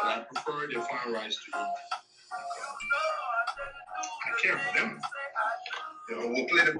But I prefer the fire rice to I can't remember. We'll play the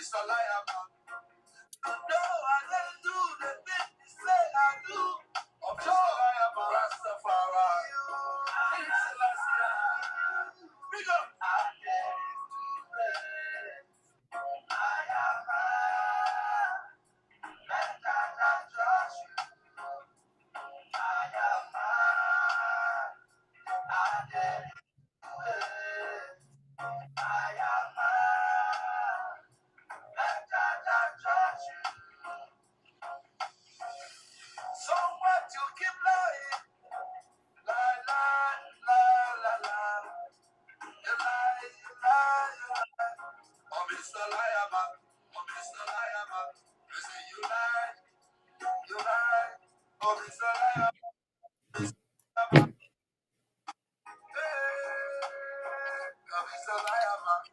Mr. Liar Man. No, I didn't do the thing you say I do. I'm Mr. Liar Man. Rastafari. It's the last year. Big up. I dare you to play. I am man. Let God trust you. I am man. I dare you to play. I am man. Let God trust you. So what you keep lying? Lie, lie, lie, lie, lie. You lie, you lie, you lie. Oh, Mr. Liar Man. Oh, Mr. Liar Man. You say you lie, you lie. Oh, Mr. Liar Man. Hey, oh, Mr. Liar Man.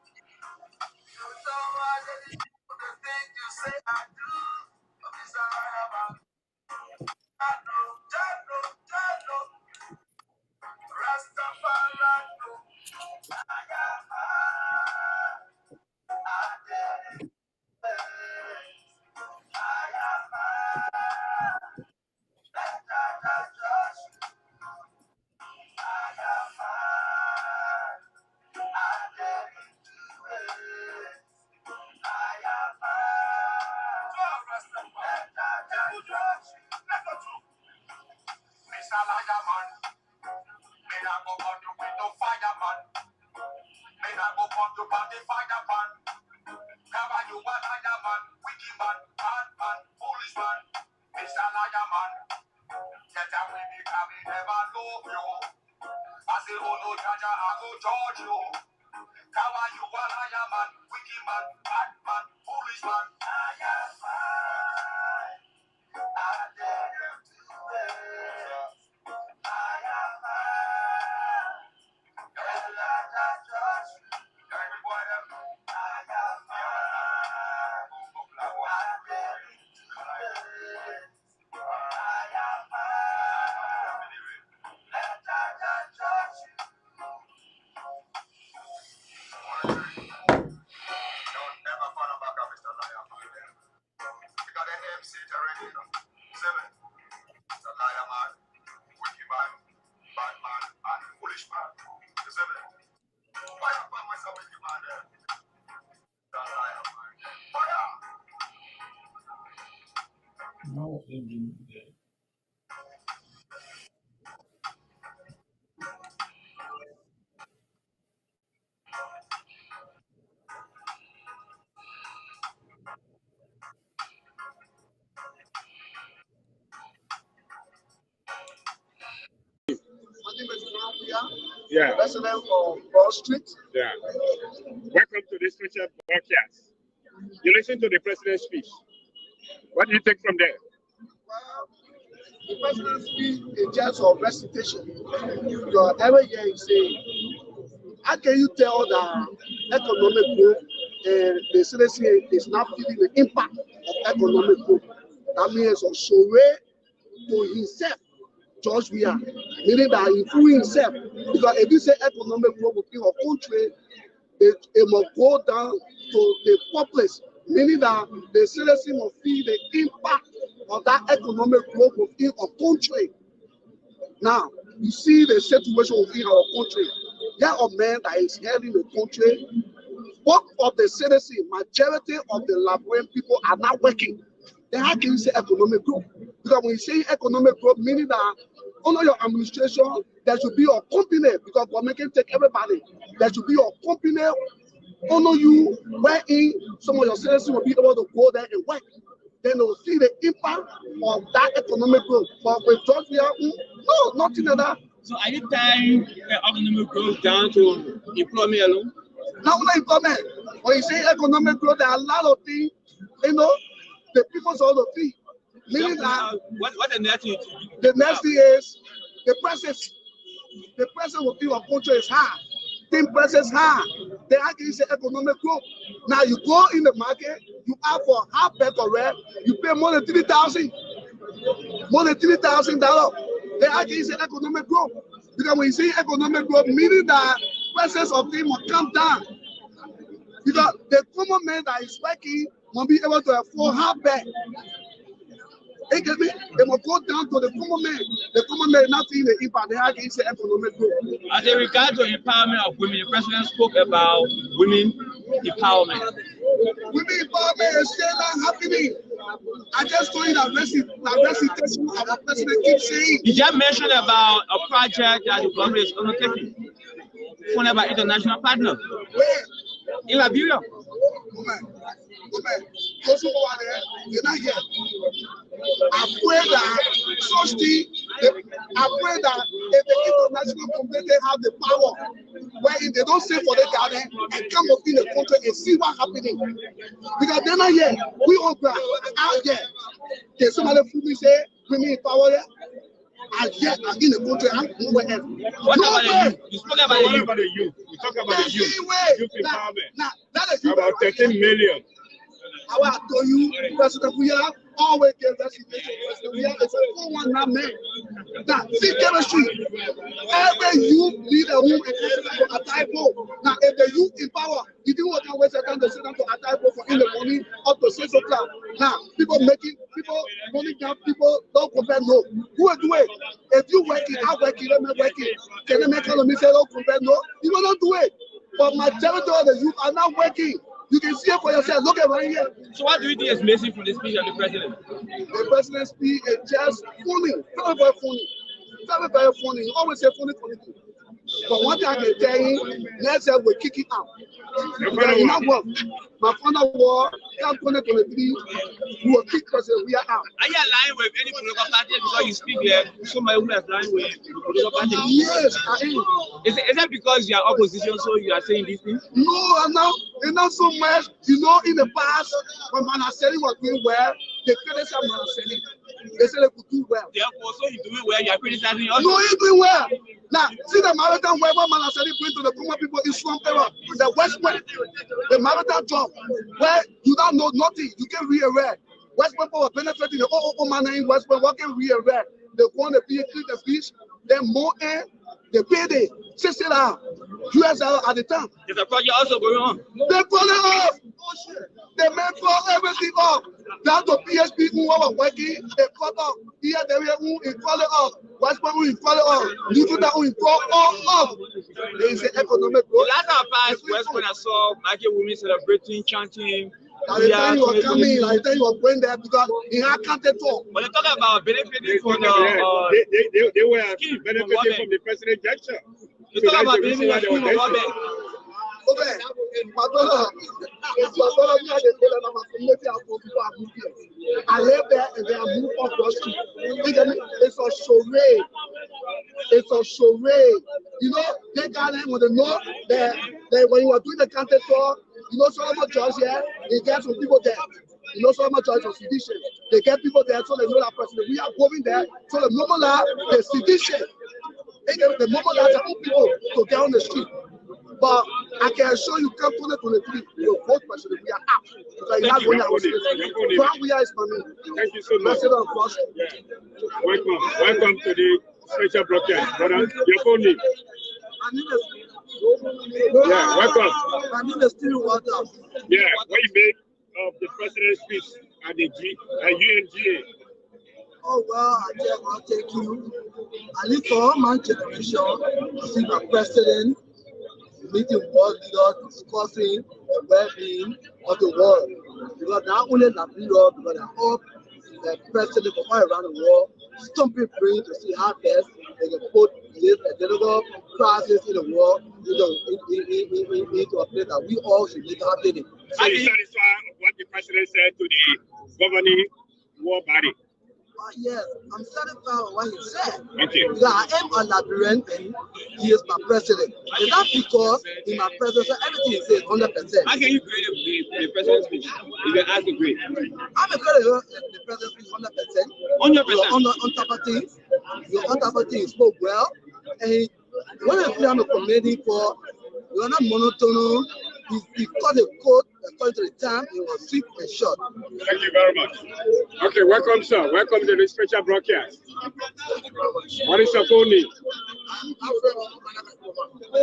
You know I didn't do the thing you say I do. Oh, Mr. Liar Man. I know, I know, I know. Rastafari. I am man. I did it. I am man. Let God trust you. I am man. I did it. I am man. Let God trust you. Mr. Liar Man, may I go on you with no fireman. May I go on you by the fireman. Cover you a liar man, wicked man, bad man, foolish man. Mr. Liar Man, get away because we never love you. I say, oh no, Jaja, I go judge you. Cover you a liar man, wicked man, bad man, foolish man. I am fine. I dare you to it. I am fine. Don't let that judge you. I am fine. I dare you to it. I am fine. Let that judge you. Don't never follow back up, Mr. Liar Man. We got an MC already, you know. Seven. Mr. Liar Man, wicked man, bad man, and foolish man. The seven. Why I find myself wicked man there? Mr. Liar Man. Fire! No, my name is Weah. Yeah, President of Wall Street. yeah. Welcome to this special broadcast. You listen to the president's speech. What do you take from there? Well, the president's speech is just a recitation. Because every year he say, how can you tell that economic growth and the citizen is not feeling the impact of economic growth? That means also way to himself, George Weah, meaning that he fool himself. Because if you say economic growth within a country, it must go down to the populace, meaning that the citizen will feel the impact of that economic growth within a country. Now, you see the situation within our country. There are men that is heading the country. Both of the citizens, majority of the Liberian people are not working. Then how can you say economic growth? Because when you say economic growth, meaning that under your administration, there should be a company, because government can take everybody. There should be a company under you, wherein some of your citizens will be able to go there and work. Then they will see the impact of that economic growth. But with George Weah, no, nothing like that. So are you tying economic growth down to employment alone? Not only employment. When you say economic growth, there are a lot of things, the people sort of fee. Meaning that what the next thing? The next thing is the prices. The prices of your country is high. Thing prices high. Then how can you say economic growth? Now you go in the market, you ask for half bag of red, you pay more than $3,000. More than $3,000. Then how can you say economic growth? Because when you say economic growth, meaning that prices of things will come down. Because the common man that is working must be able to afford her back. You get me? They must go down to the common man. The common man is not seeing the impact. They have to economic growth. As in regard to empowerment of women, the president spoke about women empowerment. Women empowerment is still not happening. I just told you that recitation of the president keeps saying. You just mentioned about a project that the government is undertaking, funded by international partners. Where? In Liberia. Woman. Those who are there, they're not here. I pray that such thing, I pray that if the international community have the power, where if they don't stay for the garden and come up in the country and see what's happening. Because they're not here. We all go out there. There's somebody who say, women in power there. And yet, in the country, I'm nowhere else. What about the youth? You spoke about the youth. We talk about the youth. Youth empowerment. That is about 13 million. I will tell you, President Weah always gave recitation. President Weah is a 419 man. Now, see chemistry. Every youth need a room and a typo. Now, if the youth in power, you didn't want to waste your time to sit down to a typo for in the morning up to 6 o'clock. Now, people running down, people don't compare no. Who will do it? If you working, I'm working, let me working. Can they make me say don't compare no? You will not do it. But majority of the youth are not working. You can see it for yourself. Look at right here. So what do you think is missing from the speech of the president? The president's speech is just funny. Very, very funny. Very, very funny. He always say funny. But one thing I can tell you, next year we'll kick it out. Because in that work, my father war, 2023, we will kick President Weah out. Are you aligned with any political party because you speak there? Somebody who is aligned with political party? Yes, I am. Is that because you are opposition, so you are saying these things? No, I'm not. It's not so much. You know, in the past, when Manaseli was doing well, they criticized Manaseli. They said they could do well. Therefore, so he's doing well, you are criticizing also. No, he's doing well. Now, see the maritime way what Manaseli bring to the common people in Swamp era, the West Point, the maritime job, where you don't know nothing, you can rearrange. West Point was benefiting the man in West Point, what can rearrange? They want to be clean the fish, then more air, they pay the $60 US at the time. There's a project also going on. They call it off. They make for everything off. Down to PSP who are working, they cut off. Here they who call it off. West Point who call it off. Little that who call all off. There is an economic growth. Last time I passed West Point, I saw market women celebrating, chanting. By the time you were coming, by the time you were going there, because he had counted talk. When they talk about benefiting from the they were benefiting from the president's gesture. They talk about benefiting from the government. Okay, my brother, you had a tell them about community and for people are moving. I live there and they are moved off the street. It's a charade. It's a charade. You know, they got them when they know that when you are doing the counter tour, you know, so much judge here, they get some people there. You know, so much judge of sedition. They get people there so they know that person. We are going there, so the moment that the sedition, the moment that the people to get on the street. But I can assure you, come 2023, your vote President Weah out. Because you're not going to Brown Weah is my name. Thank you so much. Yeah. Welcome to the special broadcast. Brother, your phone name. Yeah, welcome. My name is Steve Water. Yeah, what you make of the president's speech at the UNGA? Oh, well, I just want to thank you. I live for all my generation to see my president meeting world leaders discussing the well-being of the world. Because not only Liberia, because all the president from all around the world stomping brain to see how best they can put this identical crisis in the world into a place that we all should live happily. Are you satisfied with what the president said to the governing war body? Yes, I'm satisfied with what he said. Okay. Because I am a Liberian and he is my president. And that's because in my presidency, everything he says 100%. How can you grade the president's speech? You can ask the grade. I'm a credit the president's speech 100%. 100%. On top of things, on top of things, spoke well. And when I play on the committee for, we're not monotone. He cut a quote according to the time, it was sweet and short. Thank you very much. Okay, welcome, sir. Welcome to the special broadcast. What is your phone name?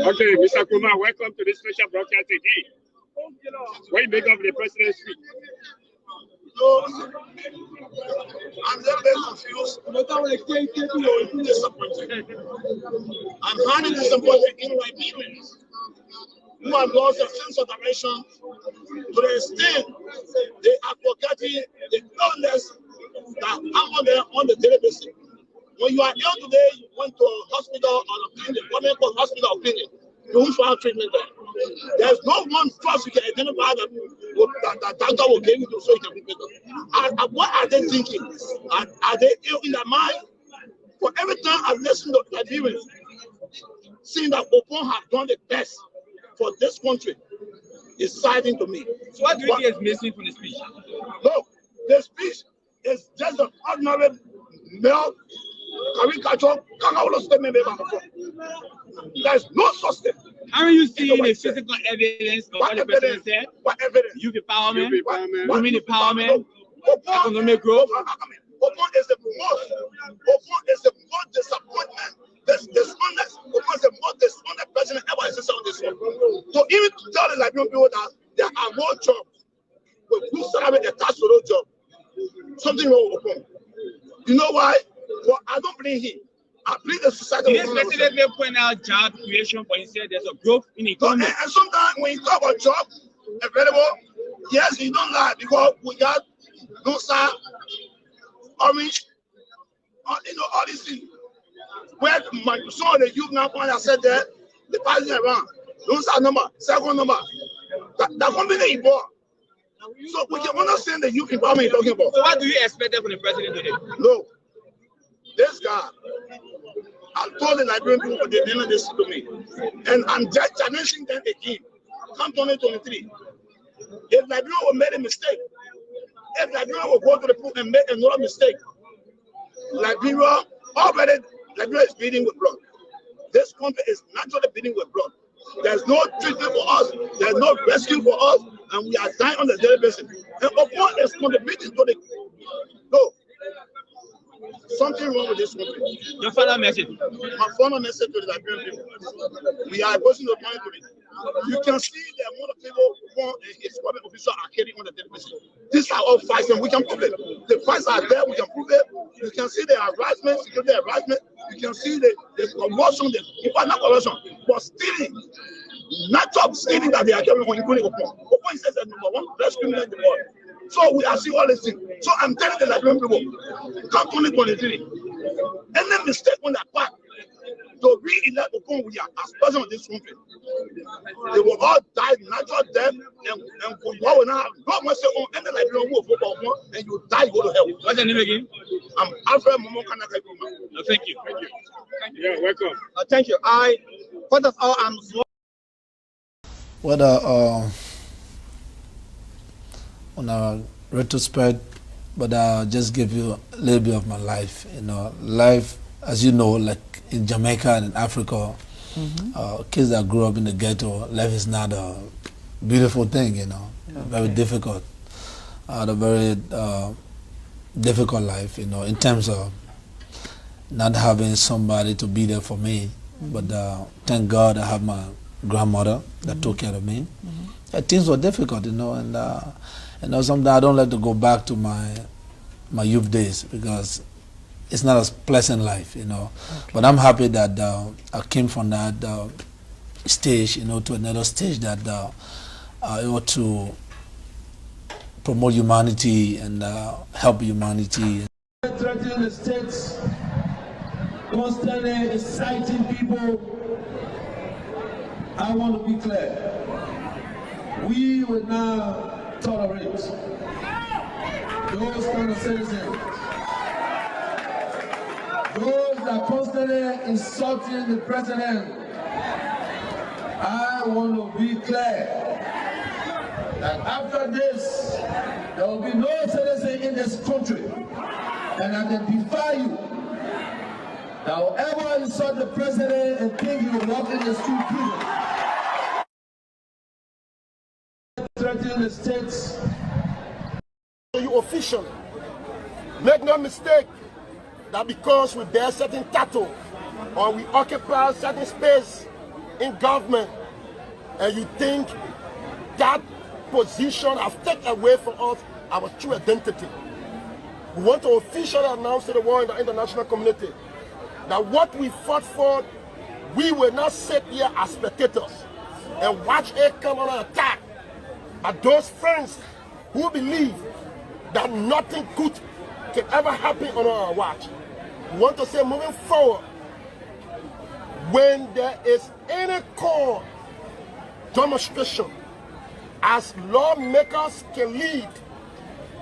Okay, Mr. Kumar, welcome to this special broadcast again. What do you make of the president's speech? No, I'm just very confused. Disappointed. I'm highly disappointed in Liberians who have lost a sense of direction to the extent they are forgetting the illness that happen there on the daily basis. When you are ill today, you went to a hospital or a clinic, government hospital or clinic, you won't find treatment there. There's no one first you can identify that doctor will give you to so you can be better. What are they thinking? Are they ill in their mind? For every time I listen to Liberians, seeing that Opon have done the best for this country, is siding to me. So what do you think is missing from the speech? No, the speech is just an ordinary male caricature. There's no such thing. Haven't you seen the physical evidence of what the president said? What evidence? Youth empowerment, Women empowerment, economic growth. Opon is the most disappointment. This dishonest. Opon is the most dishonest president ever existed on this one. So even to tell the Liberian people that there are more jobs, with good salary attached to those jobs, something wrong with Opon. You know why? Well, I don't blame him. I blame the society. This president may point out job creation, but he said there's a growth in the economy. And sometimes when you talk about job available, yes, you don't lie because we got no sign, orange, all these things. Where some of the youth now point I said that the passing around, no sign number, second number. That company is born. So we can understand the youth empowerment you're talking about. So what do you expect from the president today? No. This guy, I told the Liberian people they didn't listen to me. And I'm just challenging them again. Come 2023. If Liberia will make a mistake, if Liberia will go to the people and make another mistake, Liberia is bleeding with blood. This country is naturally bleeding with blood. There's no treatment for us, there's no rescue for us, and we are dying on the daily basis. And upon is contributing to the something wrong with this country. Your final message. My final message to the Liberian people. We are posting the point to me. You can see the amount of people who his government officials are carrying on the daily basis. These are all fights and we can prove it. The fights are there, we can prove it. You can see the harassment, security harassment. You can see the corruption, not corruption, but stealing. Not job stealing that they are carrying on, including Opon. Opon says that number one, best criminal in the world. So we are seeing all these things. So I'm telling the Liberian people, come 2023, any mistake on that part, to re-elect Opon as president of this country, they will all die natural death, and what will not have no one say on any Liberian will vote for Opon, and you die, you go to hell. What's your name again? I'm Alfred Momo Kanaka. Thank you. Yeah, welcome. Thank you. First of all, I'm on a retrospect, but I'll just give you a little bit of my life. Life, as you know, like in Jamaica and in Africa, kids that grew up in the ghetto, life is not a beautiful thing, very difficult. A very difficult life, in terms of not having somebody to be there for me. But thank God I have my grandmother that took care of me. Things were difficult, and sometimes I don't like to go back to my youth days because it's not a pleasant life, But I'm happy that I came from that stage, to another stage that able to promote humanity and help humanity. Threatening the states, constantly inciting people. I want to be clear. We will not tolerate those kind of citizens. Those that constantly insulting the president. I want to be clear that after this, there will be no citizen in this country and I defy you that will ever insult the president and think you will walk in the street prison. Threatening the states. You official, make no mistake that because we bear certain title or we occupy certain space in government and you think that position has taken away from us our true identity. We want to officially announce to the world and the international community that what we fought for, we will not sit here as spectators and watch it come on an attack. But those friends who believe that nothing good can ever happen on our watch. We want to say moving forward, when there is any call demonstration, as lawmakers can lead,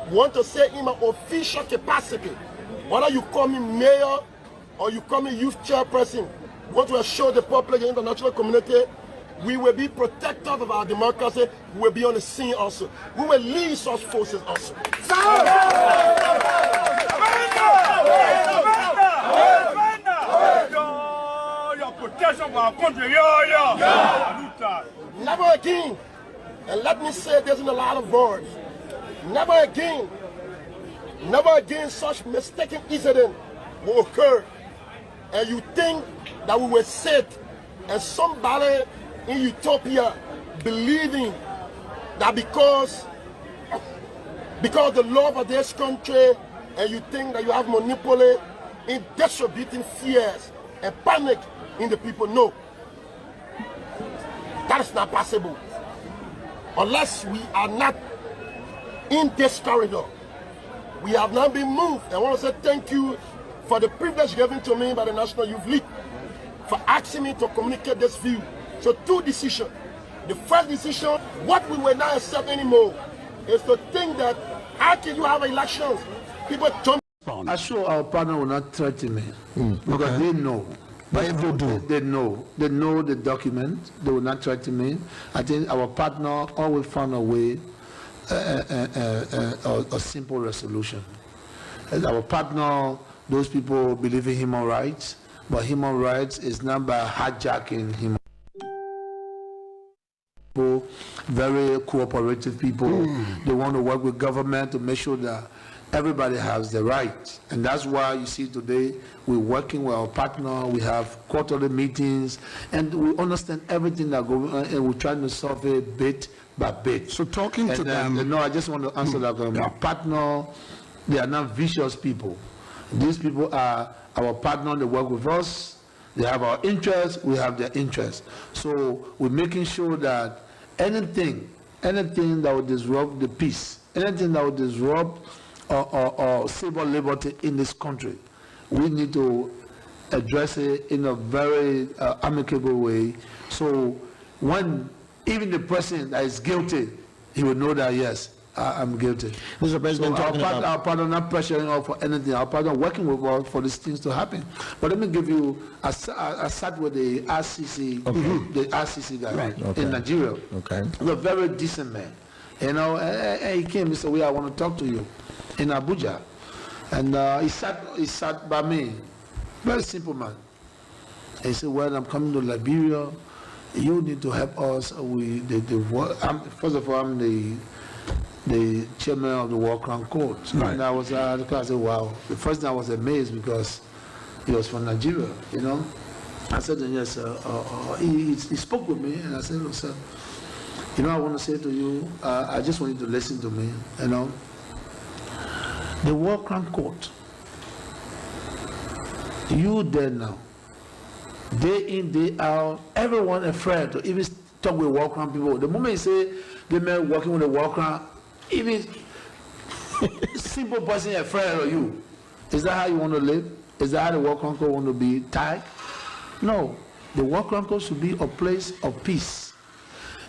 we want to say in my official capacity, whether you call me mayor or you call me youth chairperson, we want to assure the public and international community we will be protectors of our democracy. We will be on the scene also. We will lead such forces also. Your protection of our country. Never again, and let me say this in a lot of words, never again such mistaken incident will occur. And you think that we will sit and somebody in Utopia believing that because the love of this country, and you think that you have monopoly in distributing fears and panic in the people. No, that is not possible unless we are not in this corridor. We have not been moved. I want to say thank you for the privilege given to me by the National Youth League for asking me to communicate this view. So two decisions. The first decision, what we will not accept anymore, is to think that how can you have elections? People jump. I'm sure our partner will not threaten me because they know. They know the document. They will not threaten me. I think our partner always found a way, a simple resolution. As our partner, those people believe in human rights, but human rights is not by hijacking human. Very cooperative people. They want to work with government to make sure that everybody has the right. And that's why you see today we're working with our partner. We have quarterly meetings and we understand everything that goes on and we're trying to solve it bit by bit. So talking to them. No, I just want to answer that. Our partner, they are not vicious people. These people are our partner. They work with us. They have our interests, we have their interests. So we're making sure that anything that would disrupt the peace, anything that would disrupt or civil liberty in this country, we need to address it in a very amicable way. So when even the person that is guilty, he will know that yes, I'm guilty. Mr. President, so our partner not pressuring us for anything. Our partner working with us for these things to happen. But let me give you, I sat with the RCC, the RCC guy in Nigeria. Okay. He's a very decent man. You know, and he came. He said, "Weah, I want to talk to you in Abuja." And he sat by me. Very simple man. And he said, "Well, I'm coming to Liberia. You need to help us. First of all, I'm the chairman of the War Crime Court." Right. And I said, wow. The first time I was amazed because he was from Nigeria, you know. I said, yes, he spoke with me and I said, "Look, sir, you know, I want to say to you, I just want you to listen to me, you know. The War Crime Court, you there now, day in, day out, everyone afraid to even talk with war crime people. The moment you say the man working with the war crime, even simple person afraid of you. Is that how you want to live? Is that how the war crime court want to be tied? No. The war crime court should be a place of peace.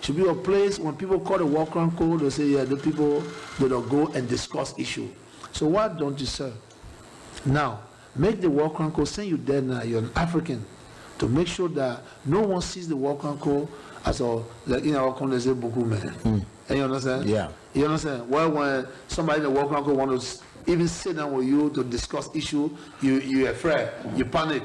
Should be a place when people call the war crime court, they say, yeah, the people will go and discuss issue. So why don't you, sir? Now, make the war crime court, send you there now, you're an African, to make sure that no one sees the war crime court as a, like in our country, they say, Buku man. And you understand? Yeah. You understand? Well, when somebody in the war crime court wants to even sit down with you to discuss issue, you're afraid, you panic.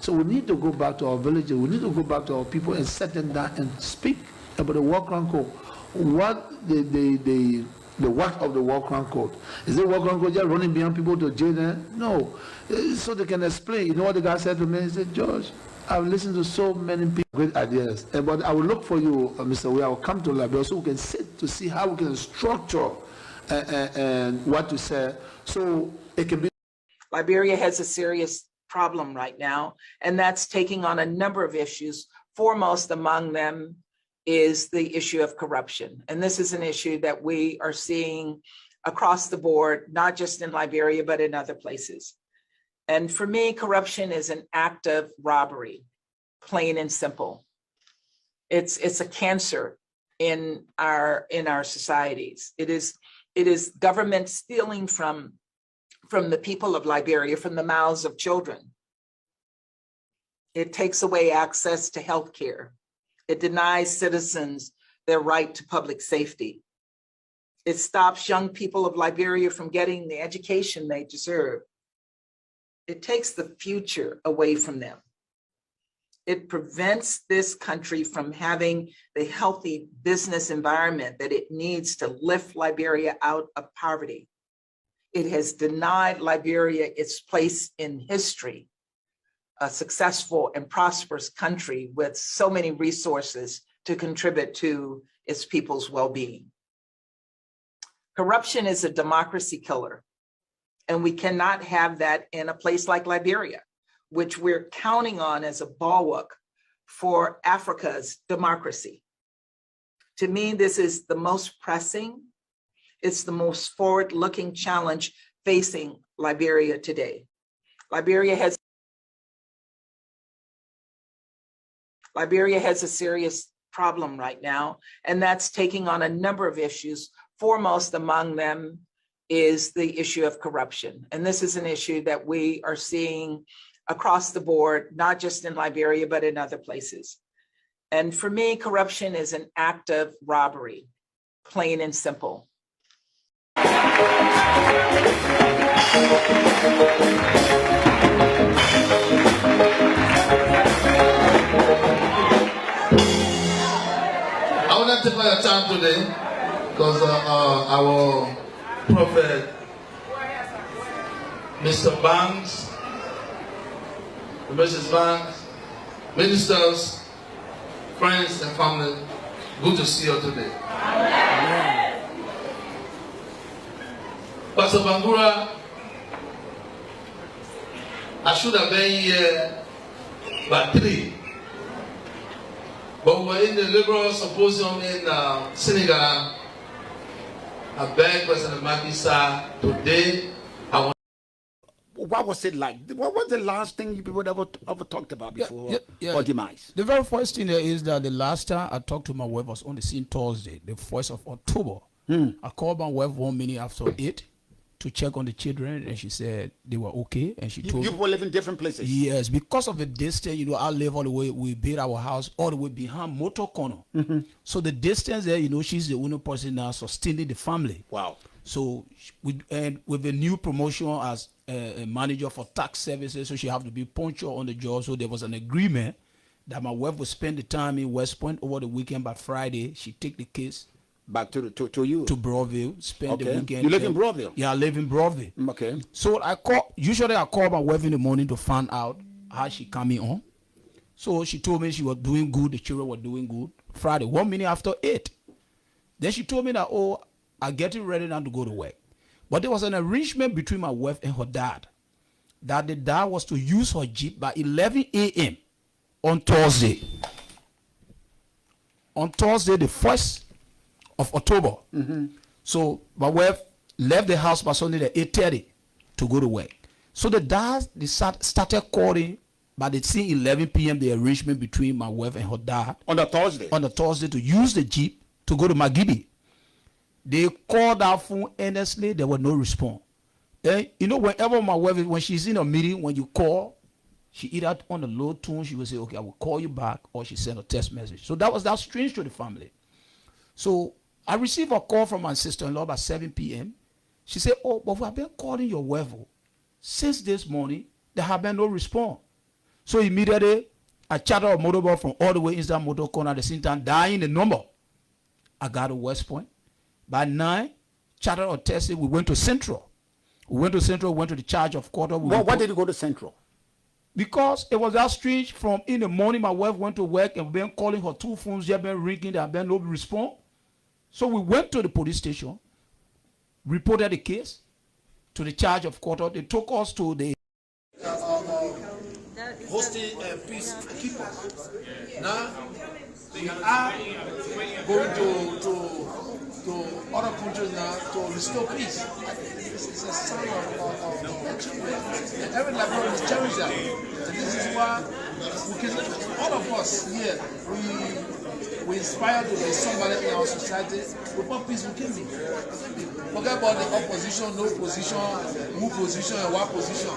So we need to go back to our villages, we need to go back to our people and set them down and speak about the war crime court. What the work of the war crime court. Is the war crime court just running behind people to jail them? No. So they can explain. You know what the guy said to me? He said, "George, I've listened to so many people, great ideas. But I will look for you, Mr. Weah. I will come to Liberia so we can sit to see how we can structure and what to say, so it can be. Liberia has a serious problem right now, and that's taking on a number of issues. Foremost among them is the issue of corruption. And this is an issue that we are seeing across the board, not just in Liberia, but in other places. And for me, corruption is an act of robbery, plain and simple. It's a cancer in our societies. It is government stealing from the people of Liberia, from the mouths of children. It takes away access to health care. It denies citizens their right to public safety. It stops young people of Liberia from getting the education they deserve. It takes the future away from them. It prevents this country from having the healthy business environment that it needs to lift Liberia out of poverty. It has denied Liberia its place in history, a successful and prosperous country with so many resources to contribute to its people's well-being. Corruption is a democracy killer, and we cannot have that in a place like Liberia, which we're counting on as a bulwark for Africa's democracy. To me, this is the most pressing, it's the most forward-looking challenge facing Liberia today. Liberia has a serious problem right now, and that's taking on a number of issues. Foremost among them is the issue of corruption. And this is an issue that we are seeing across the board, not just in Liberia, but in other places. And for me, corruption is an act of robbery, plain and simple. I want to take your time today because our prophet, Mr. Banks, Mrs. Banks, ministers, friends and family, good to see you today. Pastor Bangura, I should have been here by 3. But we were in the Liberal Symposium in Senegal. I beg President Macky Sall today. What was it like? What was the last thing you people ever talked about before or demise? The very first thing there is that the last time I talked to my wife was on the scene Thursday, the 1st of October. I called my wife 1 minute after 8 to check on the children, and she said they were okay. And she told me, you live in different places. Yes, because of the distance, I live all the way. We built our house all the way behind Motor Corner. So the distance there, she's the only person now sustaining the family. Wow. So with a new promotion as a manager for tax services, so she have to be punctual on the job. So there was an agreement that my wife would spend the time in West Point over the weekend. By Friday, she take the kids back to you to Broadville, spend the weekend. You live in Broadville? Yeah, I live in Broadville. Okay. So usually I call my wife in the morning to find out how she coming on. So she told me she was doing good, the children were doing good. Friday, 1 minute after 8. Then she told me that, I'm getting ready now to go to work. But there was an arrangement between my wife and her dad that the dad was to use her Jeep by 11 a.m. on Thursday. On Thursday, the 1st of October. So my wife left the house by Sunday at 8:30 to go to work. So the dad started calling by the same 11 p.m. the arrangement between my wife and her dad on the Thursday to use the Jeep to go to Magibi. They called that phone endlessly. There was no response. And whenever my wife, when she's in a meeting, when you call, she either on the low tone, she will say, okay, I will call you back, or she sent a text message. So that was strange to the family. So I received a call from my sister-in-law by 7 p.m. She said, but we have been calling your wife since this morning. There have been no response. So immediately, I chatted a motorbike from all the way inside Motor Corner at the same time, dialing the number. I got to West Point. By 9, chatted or tested, we went to Central. We went to the charge of quarter. Why did you go to Central? Because it was that strange. From in the morning, my wife went to work and been calling her 2 phones, just been ringing, and been nobody respond. So we went to the police station, reported the case to the charge of quarter. They took us to the hosting peacekeepers. Now they are going to other countries now to restore peace. It's a sign of achievement. And every Liberian is cherish that. And this is why we can, all of us here, we inspire to be somebody in our society. We want peace, we can be. Forget about the opposition, no position, who position and what position.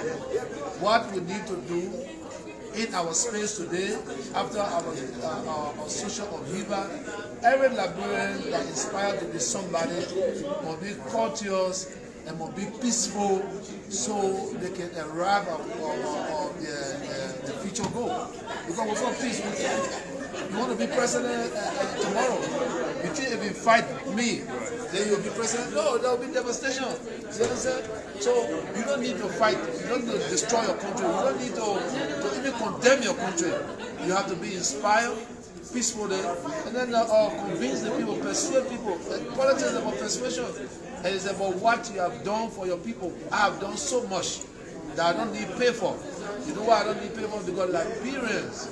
What we need to do in our space today, after our social upheaval, every Liberian that inspired to be somebody must be courteous and must be peaceful, so they can arrive at the future goal. Because without peace, we can't. You want to be president tomorrow. You think if you fight me, then you'll be president? No, there will be devastation. You understand? So you don't need to fight. You don't need to destroy your country. You don't need to even condemn your country. You have to be inspired, peacefully, and then convince the people, persuade people. Politics is about persuasion. And it's about what you have done for your people. I have done so much that I don't need pay for. You know why I don't need pay for? Because Liberians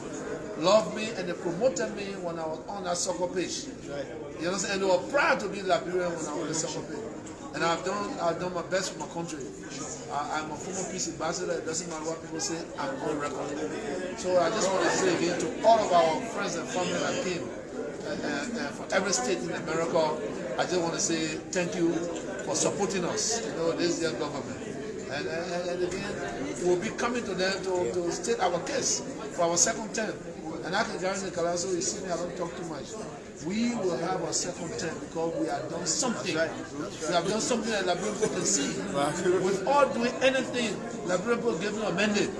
loved me and they promoted me when I was on that soccer pitch. You understand? And they were proud to be Liberian when I was on the soccer pitch. And I've done my best for my country. I'm a former peace ambassador. It doesn't matter what people say, I'm on record. So I just want to say again to all of our friends and family that came, for every state in America, I just want to say thank you for supporting us. You know, this is their government. And again, we'll be coming to them to state our case for our second term. And I can guarantee Calazo, you see me, I don't talk too much. We will have a second term because we have done something. We have done something that Liberian people can see. Without doing anything, Liberian people gave me a mandate.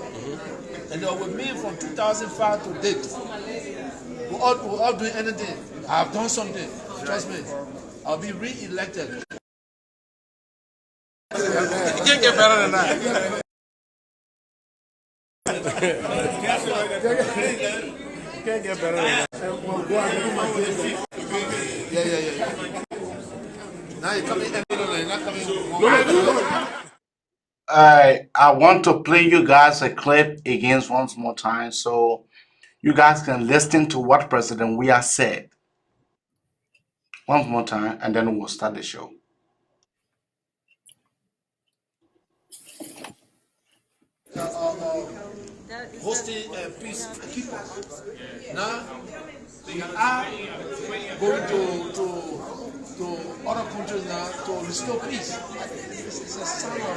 And they were with me from 2005 to date. Without doing anything, I have done something. Trust me, I'll be re-elected. You can't get better than that. Can't get better than that. Yeah. Now you're coming in, you're not coming. I want to play you guys a clip again once more time so you guys can listen to what President Weah said. One more time, and then we'll start the show. Hosting peacekeepers. Now they are going to other countries now to restore peace. It's a sign of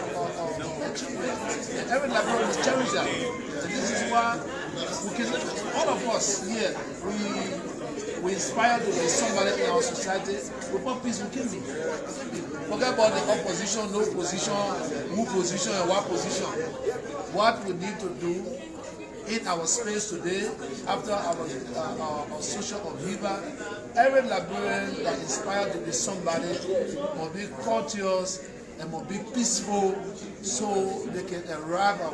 achievement. And every Liberian is cherish that. And this is why we can, all of us here, we inspire to be somebody in our society. We want peace, we can be. Forget about the opposition, no position, who position and what position. What we need to do in our space today, after our social upheaval, every Liberian that inspired to be somebody must be courteous and must be peaceful, so they can arrive at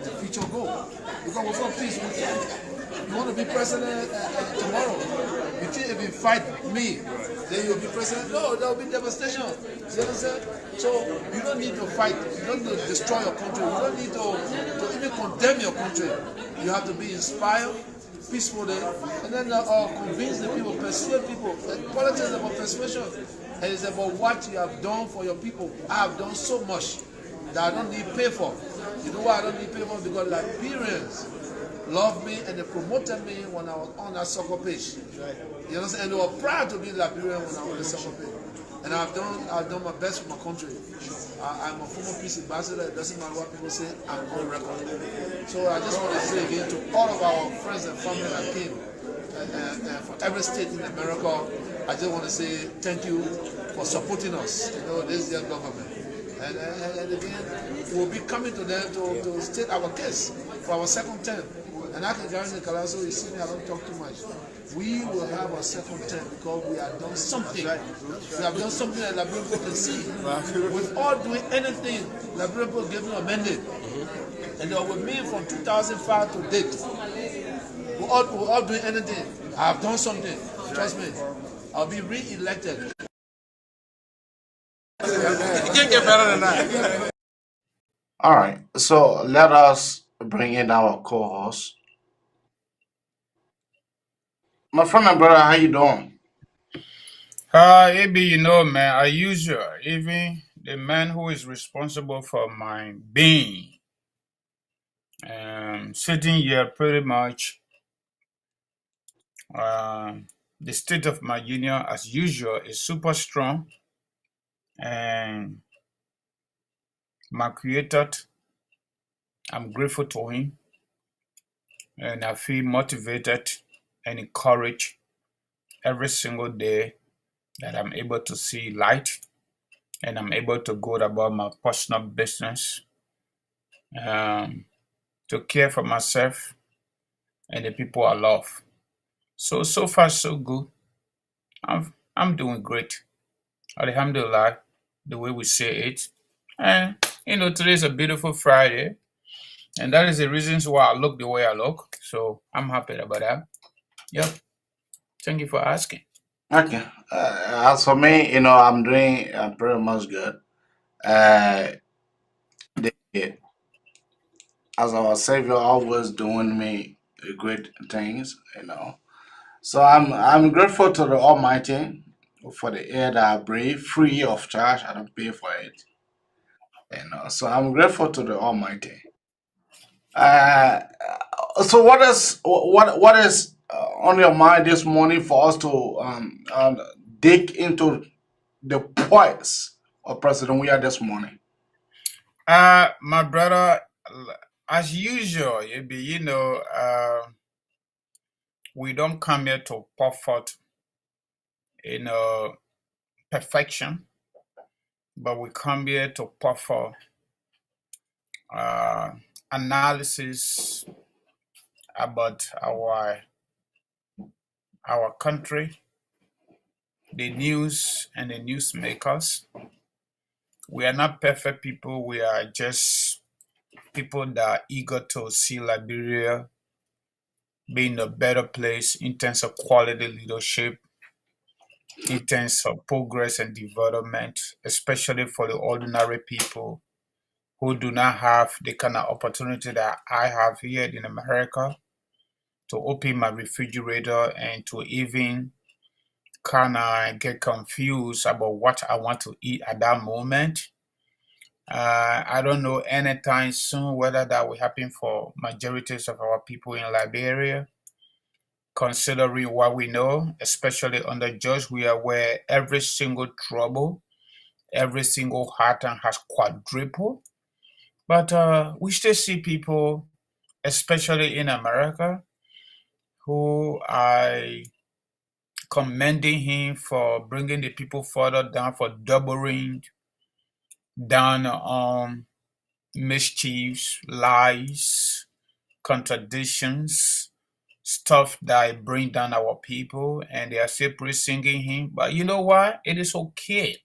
the future goal. Because without peace, we can't. You want to be president tomorrow. You think if you fight me, then you'll be president? No, there will be devastation. You understand? So you don't need to fight. You don't need to destroy your country. You don't need to even condemn your country. You have to be inspired, peacefully, and then convince the people, persuade people. Politics is about persuasion. And it's about what you have done for your people. I have done so much that I don't need pay for. You know why I don't need pay for? Because Liberians loved me and they promoted me when I was on that soccer pitch. You understand? And they were proud to be Liberian when I was on the soccer pitch. And I've done my best for my country. I'm a former peace ambassador. It doesn't matter what people say, I'm on record. So I just want to say again to all of our friends and family that came, for every state in America, I just want to say thank you for supporting us. You know, this is their government. And again, we'll be coming to them to state our case for our second term. And I can guarantee Calazo, you see me, I don't talk too much. We will have a second term because we have done something. We have done something that Liberian people can see. Without doing anything, Liberian people gave me a mandate. And with me from 2005 to date, we're all doing anything. I've done something. Trust me. I'll be re-elected. You can't get better than that. All right, so let us bring in our co-host. My friend and brother, how you doing? AB, you know, man, as usual, even the man who is responsible for my being, sitting here pretty much, the state of my union, as usual, is super strong, and my creator, I'm grateful to him, and I feel motivated and encouraged every single day that I'm able to see light and I'm able to go about my personal business, to care for myself and the people I love. So far so good. I'm doing great. Alhamdulillah, the way we say it. And today's a beautiful Friday, and that is the reasons why I look the way I look. So I'm happy about that. Yep. Thank you for asking. Okay. As for me, I'm doing pretty much good. The, as our Savior always doing me great things. So I'm grateful to the Almighty for the air that I breathe, free of charge. I don't pay for it. So I'm grateful to the Almighty. Uh, so what is on your mind this morning for us to dig into the points of President Weah this morning? My brother, as usual, we don't come here to perfect, perfection, but we come here to perfect analysis about our country, the news, and the newsmakers. We are not perfect people. We are just people that are eager to see Liberia being a better place in terms of quality leadership, in terms of progress and development, especially for the ordinary people who do not have the kind of opportunity that I have here in America to open my refrigerator and to even kind of get confused about what I want to eat at that moment. I don't know anytime soon whether that will happen for majorities of our people in Liberia, considering what we know, especially under George Weah, where every single trouble, every single heart has quadrupled. But we still see people, especially in America, who I commending him for bringing the people further down, for doubling down on mischiefs, lies, contradictions, stuff that bring down our people, and they are still singing him. But you know what? It is okay.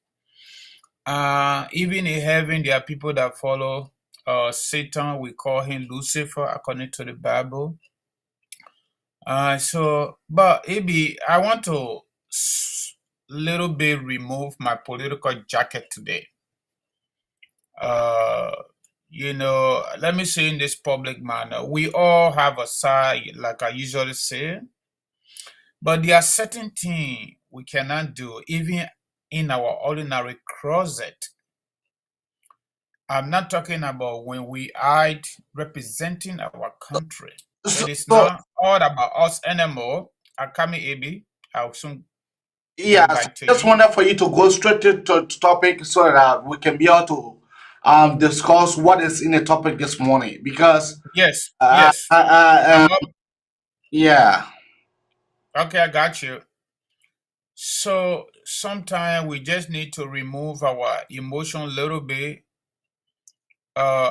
Even in heaven, there are people that follow Satan. We call him Lucifer, according to the Bible. But Ibi, I want to little bit remove my political jacket today. Let me say in this public manner, we all have a side, like I usually say, but there are certain things we cannot do, even in our ordinary closet. I'm not talking about when we hide representing our country. It is So not all about us anymore. Akami Ebi, I'll soon go yes, back to just you. wanted for you to go straight to topic so that we can be able to discuss what is in the topic this morning because Yes, uh, yes. uh, uh, um, yeah. Okay, I got you. So sometimes we just need to remove our emotion a little bit.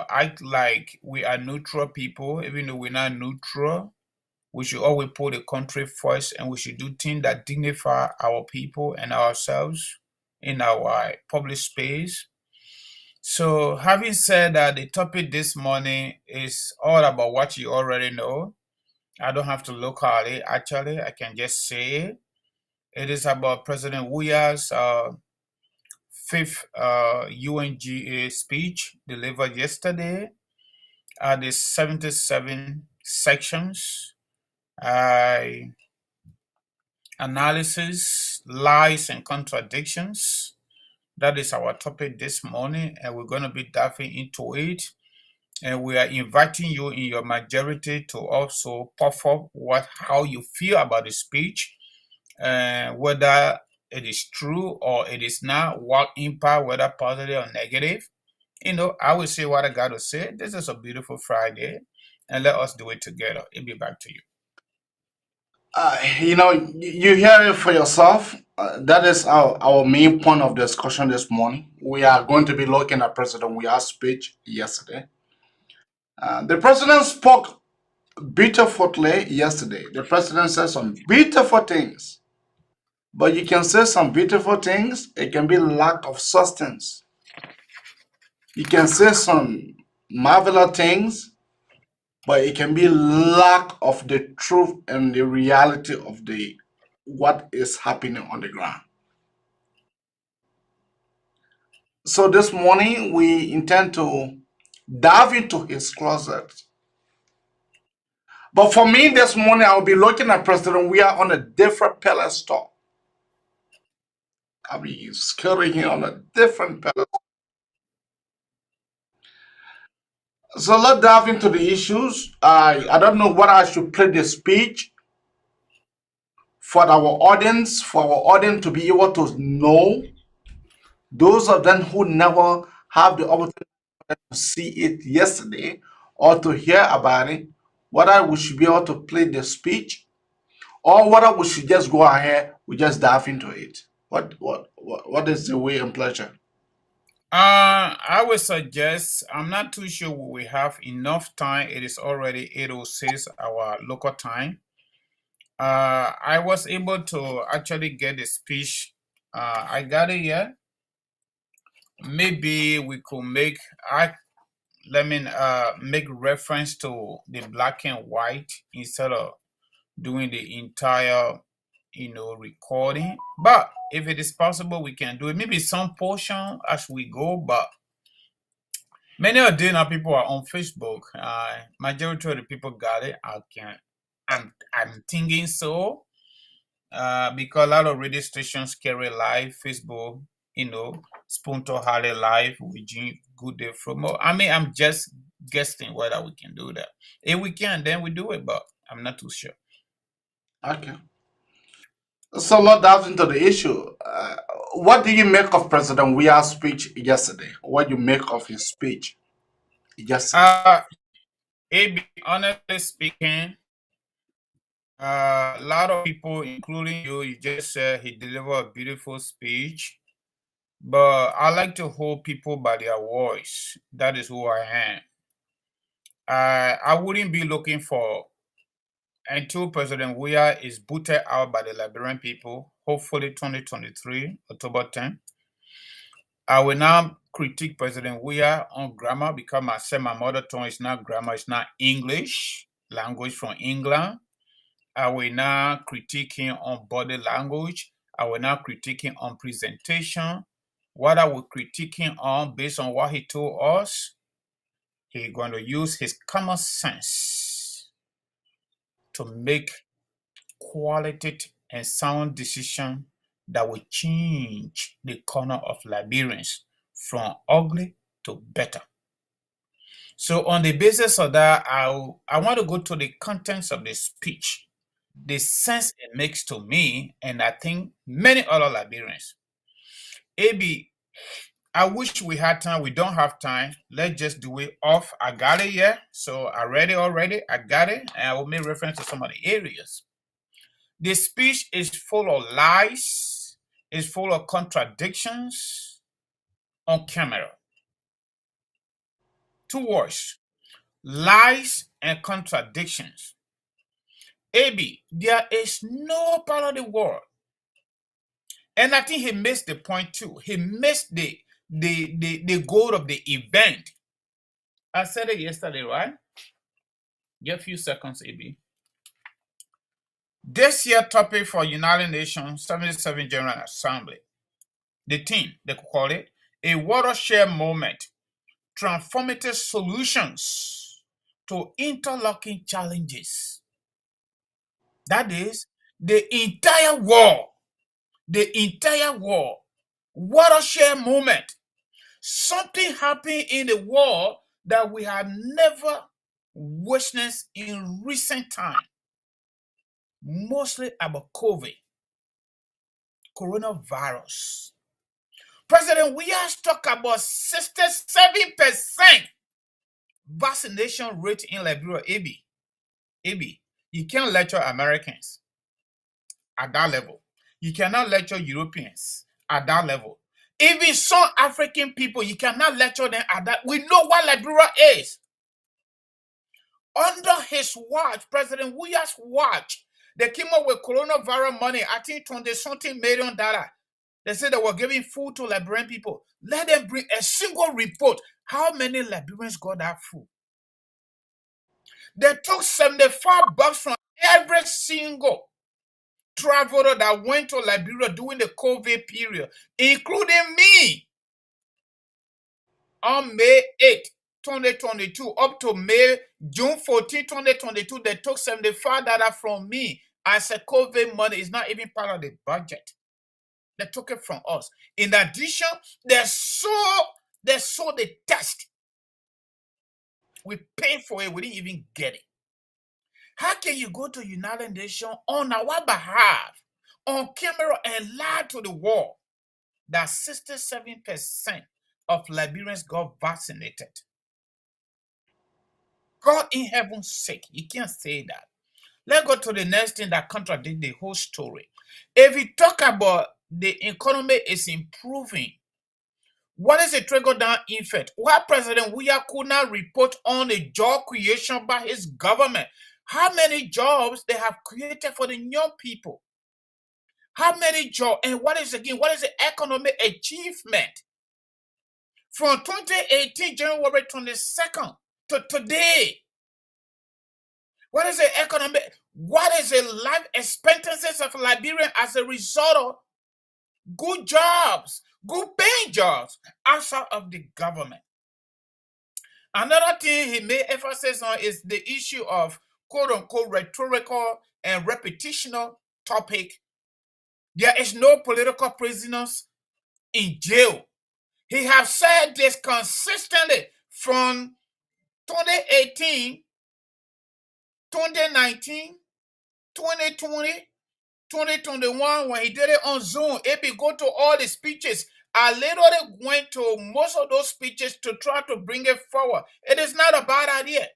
Act like we are neutral people, even though we're not neutral. We should always put the country first, and we should do things that dignify our people and ourselves in our public space. So, having said that, the topic this morning is all about what you already know. I don't have to look at it. Actually, I can just say it. It is about President Weah's fifth UNGA speech delivered yesterday at the 77 sections. Analysis, lies, and contradictions. That is our topic this morning, and we're going to be diving into it. And we are inviting you in your majority to also puff up how you feel about the speech, whether it is true or it is not, what impact, whether positive or negative. I will say what I got to say. This is a beautiful Friday, and let us do it together. It'll be back to you. You hear it for yourself. That is our main point of discussion this morning. We are going to be looking at President Weah's speech yesterday. The president spoke beautifully yesterday. The president said some beautiful things. But you can say some beautiful things, it can be lack of substance. You can say some marvelous things, but it can be lack of the truth and the reality of what is happening on the ground. So this morning we intend to dive into his closet. But for me this morning, I'll be looking at President Weah on a different pedestal. I'll be scaling him on a different pedestal. So let's dive into the issues. I don't know what I should play the speech for our audience to be able to know. Those of them who never have the opportunity to see it yesterday or to hear about it, whether we should be able to play the speech or whether we should just go ahead, we just dive into it. What is the way and pleasure? I would suggest, I'm not too sure we have enough time. It is already 8:06 our local time. I was able to actually get the speech. I got it yet. Maybe we could make reference to the black and white instead of doing the entire recording. But if it is possible, we can do it. Maybe some portion as we go, but many of the now people are on Facebook. Majority of the people got it. I'm thinking so. Because a lot of radio stations carry live Facebook, Spunto Harley live with Good Day Promo. I mean, I'm just guessing whether we can do that. If we can, then we do it, but I'm not too sure. Okay. So let's dive into the issue. What do you make of President Weah's speech yesterday? What do you make of his speech yesterday? AB, honestly speaking, a lot of people, including you just said he delivered a beautiful speech. But I like to hold people by their voice. That is who I am. I wouldn't be looking for until President Weah is booted out by the Liberian people, hopefully 2023, October 10th. I will now critique President Weah on grammar because I said my mother tongue is not grammar, it's not English, language from England. I will now critique him on body language. I will now critique him on presentation. What I will critique him on based on what he told us, he's going to use his common sense to make quality and sound decision that will change the corner of Liberians from ugly to better. So on the basis of that, I want to go to the contents of the speech, the sense it makes to me, and I think many other Liberians. AB, I wish we had time. We don't have time. Let's just do it off. I got it, yeah. So I read it already. I got it. And I will make reference to some of the areas. The speech is full of lies. It's full of contradictions on camera. 2 words. Lies and contradictions. AB, there is no part of the world. And I think he missed the point too. He missed the the goal of the event. I said it yesterday, right? Give a few seconds, AB. This year topic for United Nations 77 General Assembly. The theme, they could call it, a watershed moment, transformative solutions to interlocking challenges. That is, the entire watershed moment. Something happened in the world that we have never witnessed in recent time, mostly about COVID, coronavirus. President Weah talked about 67% vaccination rate in Liberia. AB, you can't lecture Americans at that level. You cannot lecture Europeans at that level. Even some African people, you cannot lecture them at that. We know what Liberia is. Under his watch, President Weah's watch, they came up with coronavirus money, I think $20-something million. They said they were giving food to Liberian people. Let them bring a single report. How many Liberians got that food? They took $75 from every single traveler that went to Liberia during the COVID period, including me. On May 8, 2022, up to June 14, 2022, they took $75 from me. I said COVID money is not even part of the budget. They took it from us. In addition, they sold the test. We paid for it. We didn't even get it. How can you go to United Nations on our behalf, on camera, and lie to the world that 67% of Liberians got vaccinated? God in heaven's sake, you can't say that. Let's go to the next thing that contradicts the whole story. If we talk about the economy is improving, what is a trickle-down effect? Why President Weah could not report on the job creation by his government? How many jobs they have created for the young people? How many jobs? And what is the economic achievement? From 2018, January 22nd to today, what is the life expectancies of Liberians as a result of good jobs, good paying jobs outside of the government? Another thing he made emphasis on is the issue of quote-unquote rhetorical and repetitional topic. There is no political prisoners in jail. He has said this consistently from 2018, 2019, 2020, 2021, when he did it on Zoom. If you go to all the speeches, I literally went to most of those speeches to try to bring it forward. It is not a bad idea.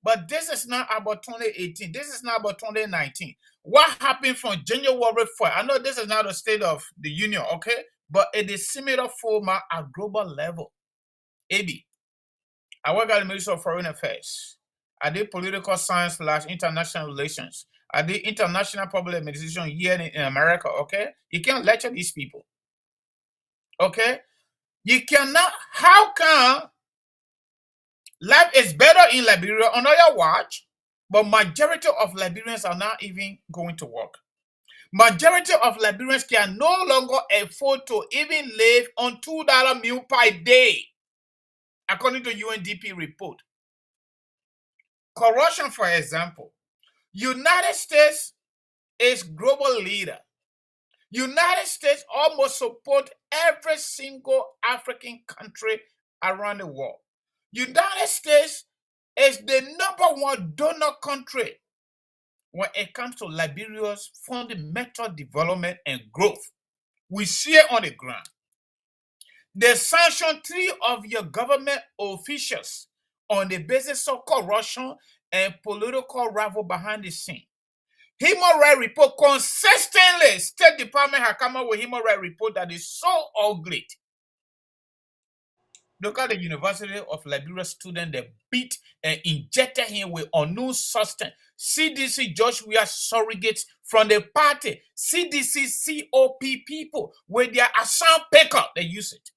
But this is not about 2018. This is not about 2019. What happened from January 4th? I know this is not a State of the Union, okay? But it is similar format at global level. AB, I work at the Ministry of Foreign Affairs. I did political science / international relations. I did international public administration here in America, okay? You can't lecture these people, okay? You cannot, how come life is better in Liberia on your watch, but majority of Liberians are not even going to work? Majority of Liberians can no longer afford to even live on $2 meal per day, according to UNDP report. Corruption, for example. United States is global leader. United States almost support every single African country around the world. United States is the #1 donor country when it comes to Liberia's fundamental development and growth. We see it on the ground. They sanctioned 3 of your government officials on the basis of corruption and political rival behind the scene. Human rights report consistently, State Department has come up with human rights report that is so ugly. Look at the University of Liberia student they beat and injected him with unknown substance. CDC George Weah surrogates from the party. CDC COP people with their Assam picker, they use it.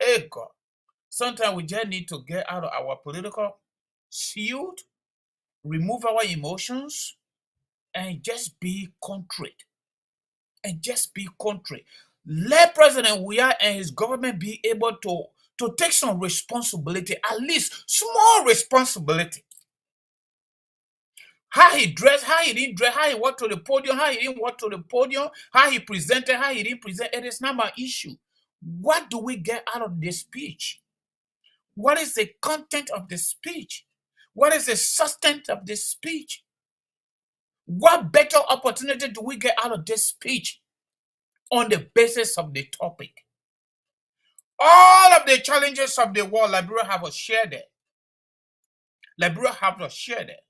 Hey God, sometimes we just need to get out of our political shield, remove our emotions, and just be contrite. And just be contrite. Let President Weah and his government be able to take some responsibility, at least small responsibility. How he dressed, how he didn't dress, how he walked to the podium, how he didn't walk to the podium, how he presented, how he didn't present, it is not my issue. What do we get out of this speech? What is the content of the speech? What is the substance of this speech? What better opportunity do we get out of this speech on the basis of the topic? All of the challenges of the world, Liberia have us shared it. Liberia have us shared it.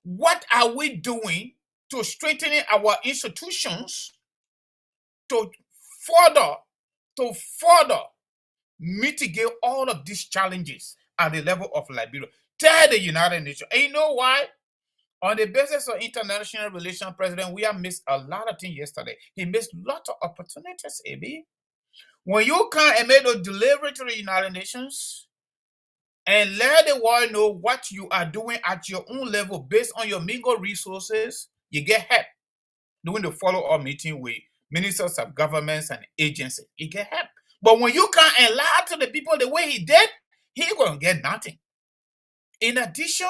What are we doing to strengthen our institutions to further mitigate all of these challenges at the level of Liberia? Tell the United Nations. And you know why? On the basis of international relations, President Weah missed a lot of things yesterday. He missed lots of opportunities, AB. When you come and make a delivery to the United Nations and let the world know what you are doing at your own level based on your meager resources, you get help. Doing the follow-up meeting with ministers of governments and agencies, you get help. But when you come and lie to the people the way he did, he gonna get nothing. In addition,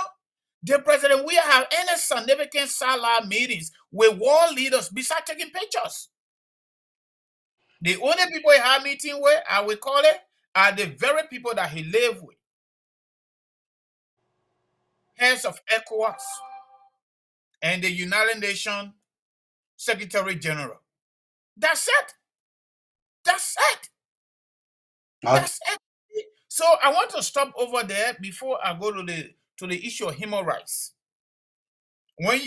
the President Weah have any significant satellite meetings with world leaders besides taking pictures. The only people he have meeting with, I will call it, are the very people that he live with. Heads of ECOWAS and the United Nations Secretary General. That's it. That's it. That's it. So I want to stop over there before I go to the issue of human rights. When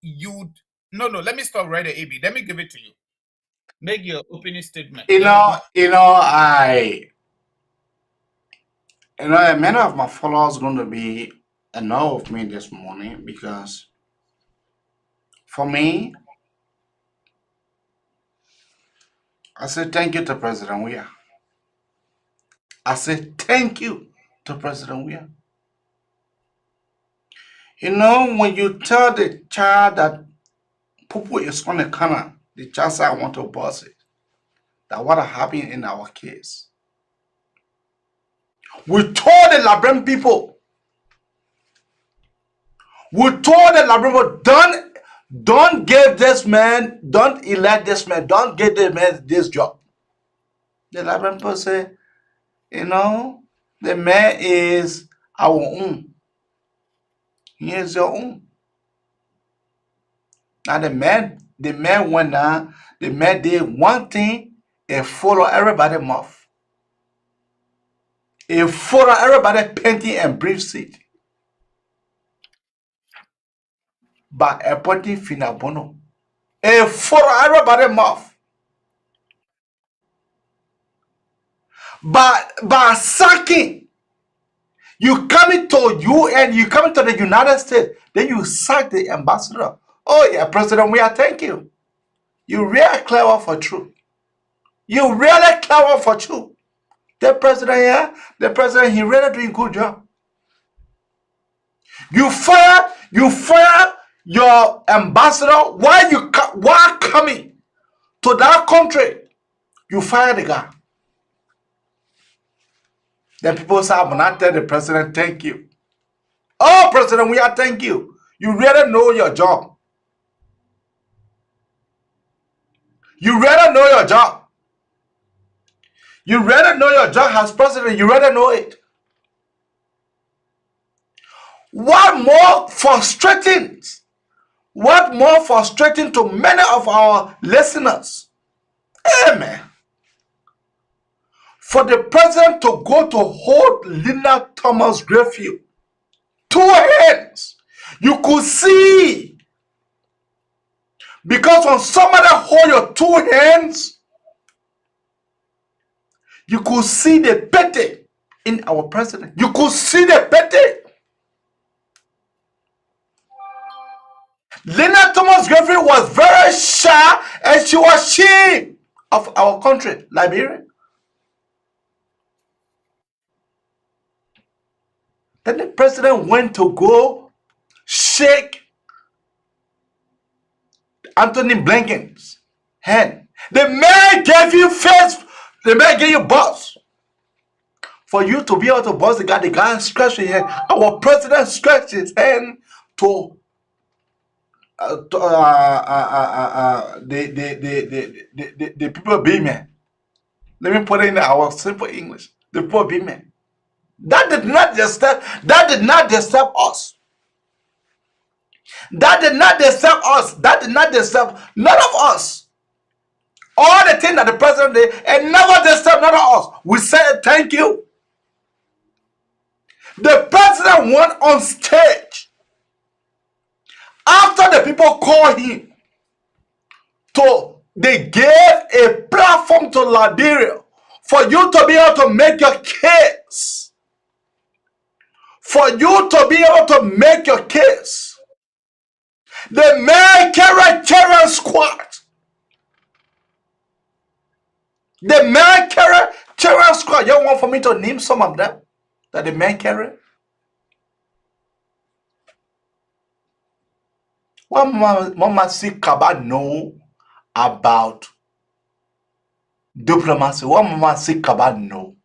you let me stop right there, AB. Let me give it to you. Make your opening statement. Many of my followers going to be annoyed with me this morning because for me, I say thank you to President Weah. I say thank you to President Weah. When you tell the child that Pupu is on the corner, the child said, I want to boss it. That what happened in our case. We told the Liberian people, don't give this man, don't elect this man, don't give this man this job. The Liberian people say, the man is our own. He is your own. Now the man went down, the man did one thing, and follow everybody mouth. It follow everybody painting and brief seat. By appointing Finabono. It follow everybody mouth. By sacking. You coming to UN, you coming to the United States, then you sack the ambassador. Oh yeah, President Weah, thank you. You really clever for truth. You really clever for truth. The president, he really doing good job. You fire your ambassador while coming to that country. You fire the guy. Then people say, I'm not tell the president, thank you. Oh, President Weah, thank you. You really know your job. You really know your job. You really know your job as president. You really know it. What more frustrating to many of our listeners? Amen. For the president to go to hold Linda Thomas Greyfield. 2 hands. You could see. Because when somebody hold your 2 hands, you could see the pity in our president. You could see the pity. Linda Thomas Greyfield was very shy and she was ashamed of our country, Liberia. Then the president went to go shake Anthony Blinken's hand. The man gave you face, the man gave you boss. For you to be able to boss the guy stretched his hand. Our president stretched his hand to the people be men. Let me put it in our simple English. The poor be men. That did not disturb us. That did not disturb us. That did not disturb none of us. All the things that the president did, and never disturbed none of us. We said thank you. The president went on stage after the people called him. They gave a platform to Liberia for you to be able to make your case. For you to be able to make your case. The man carried children squad. The man carried children squad. You want for me to name some of them that the man carried? What Mama Kaba know about diplomacy? What Mama Kaba know?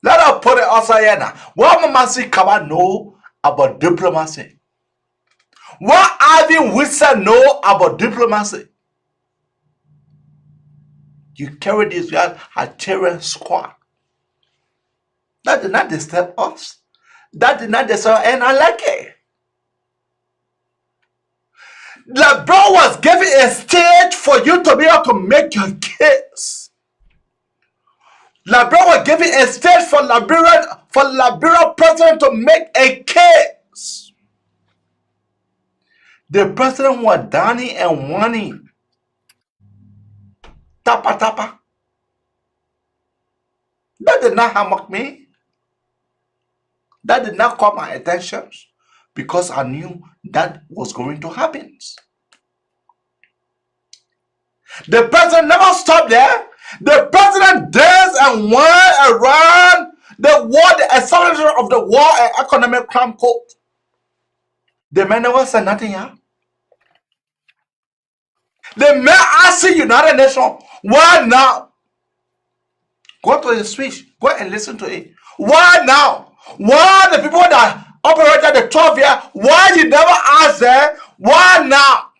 Let us put it also here now. What Mama Kaba know about diplomacy? What Ivan Wilson know about diplomacy? You carry this guy a terror squad. That did not disturb us. That did not disturb, and I like it. LeBron was given a stage for you to be able to make your case. LeBron was given a stage for Liberia president to make a case. The president was downing and whining. Tapa tapa. That did not hammock me. That did not caught my attention because I knew that was going to happen. The president never stopped there. The president danced and went around the world, the establishment of the War and Economic Crime Court. The man never said nothing here. The man asked the United Nations, why now? Go to the speech. Go and listen to it. Why now? Why the people that operated the 12 years? Why you never asked them? Why now?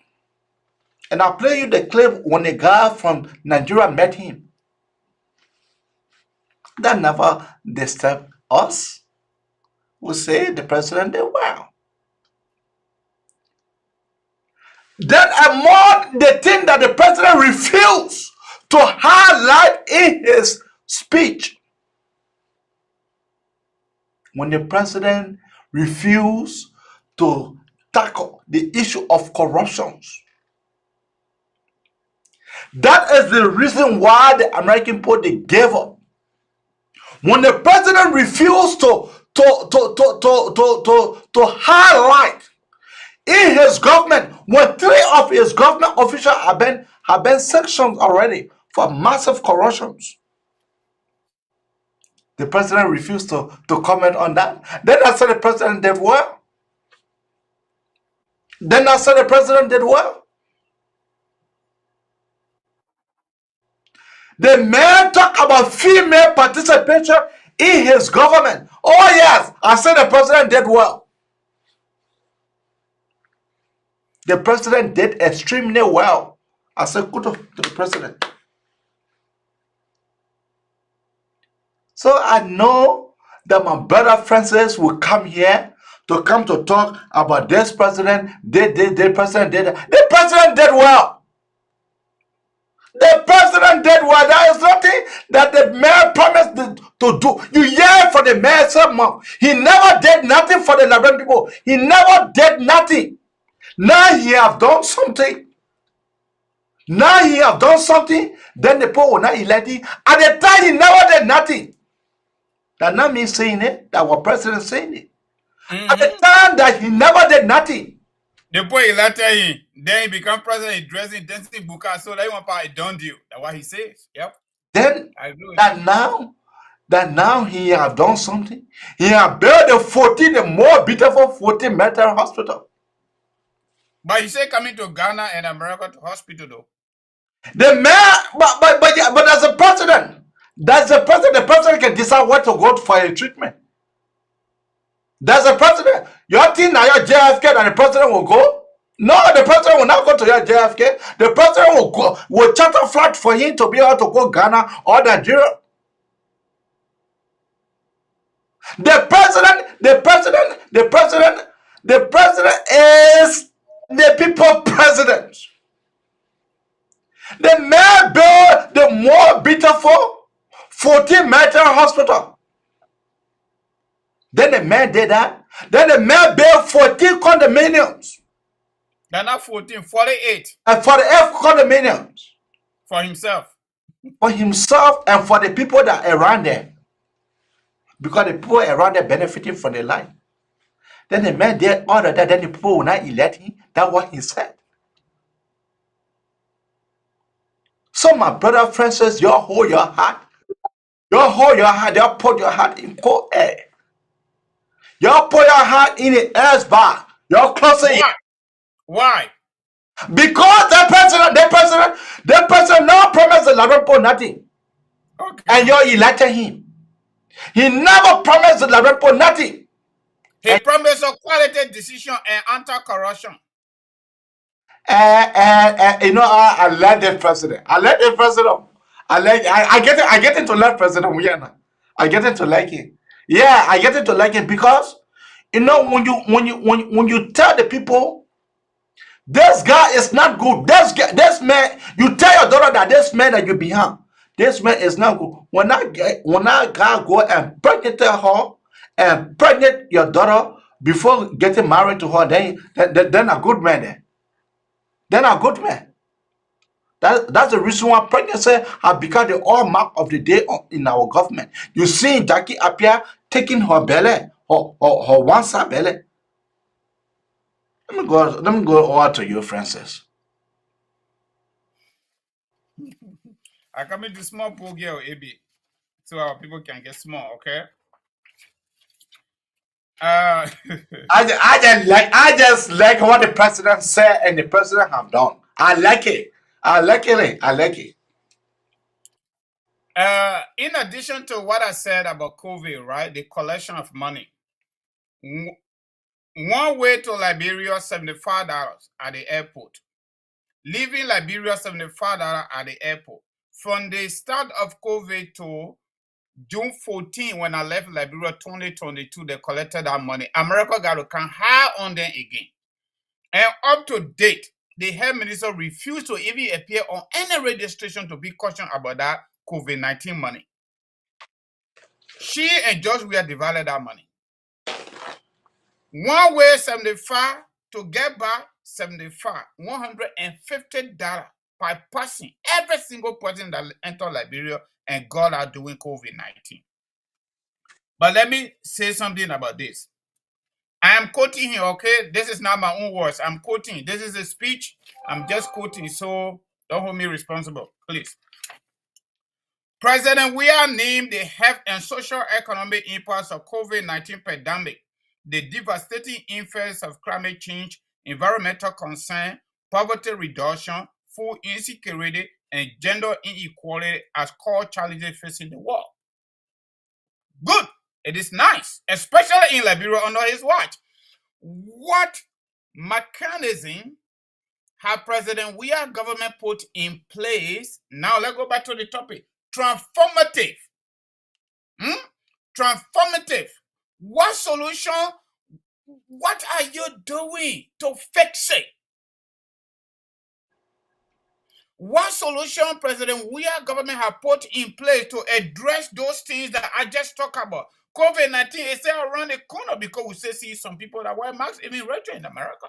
And I'll play you the clip when a guy from Nigeria met him. That never disturbed us. We say the president did well. Then among the thing that the president refused to highlight in his speech, when the president refused to tackle the issue of corruption, that is the reason why the American people they gave up. When the president refused to highlight in his government, when 3 of his government officials have been sanctioned already for massive corruptions, the president refused to comment on that. Then I said the president did well. Then I said the president did well. The man talked about female participation in his government. Oh yes, I said the president did well. The president did extremely well. I said kudos to the president. So I know that my brother Francis will come here to talk about this president. The president did well. The president did well. There is nothing that the mayor promised to do. You hear for the mayor some month. He never did nothing for the Liberian people. He never did nothing. Now he have done something. Now he have done something. Then the people will not elect him. At the time he never did nothing. That's not me saying it. That our president saying it. At the time that he never did nothing. The boy elected him, then he become president, he dressing, dancing, buka, so that he want to done deal. That's what he says. Yep. Then that now that now he have done something. He have built the more beautiful 14 mental hospital. But he said coming to Ghana and America to hospital though. The man, but as a president, the president can decide what to go for a treatment. That's the president. Your thing now, your JFK, and the president will go. No, the president will not go to your JFK. The president will charter flight for him to be able to go Ghana or Nigeria. The president is the people president. The man built the more beautiful 14 mental hospital. Then the man did that. Then the man built 14 condominiums. They're not 14, 48. And 48 condominiums. For himself. For himself and for the people that are around there. Because the people around there benefiting from the life. Then the man did all of that. Then the people will not elect him. That's what he said. So my brother Francis, you hold your heart. You hold your heart. You put your heart in cold air. You put your heart in the air's bar. You close it. Why? Because the president now promised the Larepo nothing. Okay. And you elected him. He never promised the Larepo nothing. He promised a quality decision and anti-corruption. You know, I like the president. I like the president. I get into like President Weah. I get into like him. Yeah, I get into like him because you know when you tell the people this guy is not good. This man, you tell your daughter that this man that you behind, this man is not good. When I go and pregnant her and pregnant your daughter before getting married to her, then a good man there. Then a good man. That's the reason why pregnancy have become the hallmark of the day in our government. You see Jackie Appiah taking her belly, her one side belly. Let me go over to you, Francis. I come into small pool girl, AB, so our people can get small, okay? I just like what the president said and the president have done. I like it. I like it. In addition to what I said about COVID, right? The collection of money. One way to Liberia, $75 at the airport. Leaving Liberia, $75 at the airport. From the start of COVID to June 14, when I left Liberia 2022, they collected that money. America got to come high on them again. And up to date, the health minister refused to even appear on any registration to be questioned about that COVID-19 money. She and George Weah divided that money. One way 75 to get back 75, $150 per person. Every single person that entered Liberia and got out doing COVID-19. But let me say something about this. I am quoting here, okay? This is not my own words. I'm quoting. This is a speech. I'm just quoting, so don't hold me responsible, please. President Weah named the health and social economic impacts of COVID-19 pandemic, the devastating effects of climate change, environmental concern, poverty reduction, food insecurity, and gender inequality as core challenges facing the world. Good. It is nice, especially in Liberia under his watch. What mechanism have President Weah government put in place? Now let's go back to the topic. Transformative. Transformative. What solution? What are you doing to fix it? What solution President Weah government have put in place to address those things that I just talked about? COVID-19 is still around the corner because we still see some people that wear masks even right in America.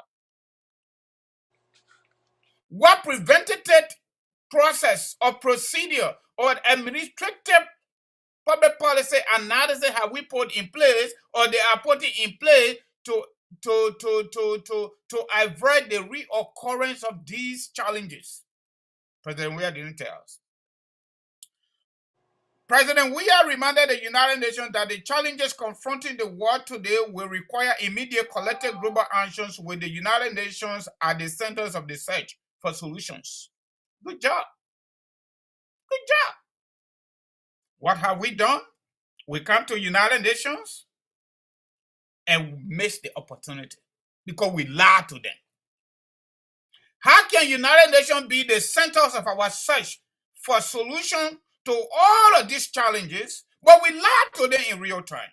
What preventative process or procedure or administrative public policy analysis have we put in place or they are putting in place to avoid the reoccurrence of these challenges? President Weah didn't tell us. President Weah reminded the United Nations that the challenges confronting the world today will require immediate collective global actions with the United Nations at the centers of the search for solutions. Good job. Good job. What have we done? We come to United Nations and we miss the opportunity because we lied to them. How can United Nations be the centers of our search for solution to all of these challenges, but we lied to them in real time?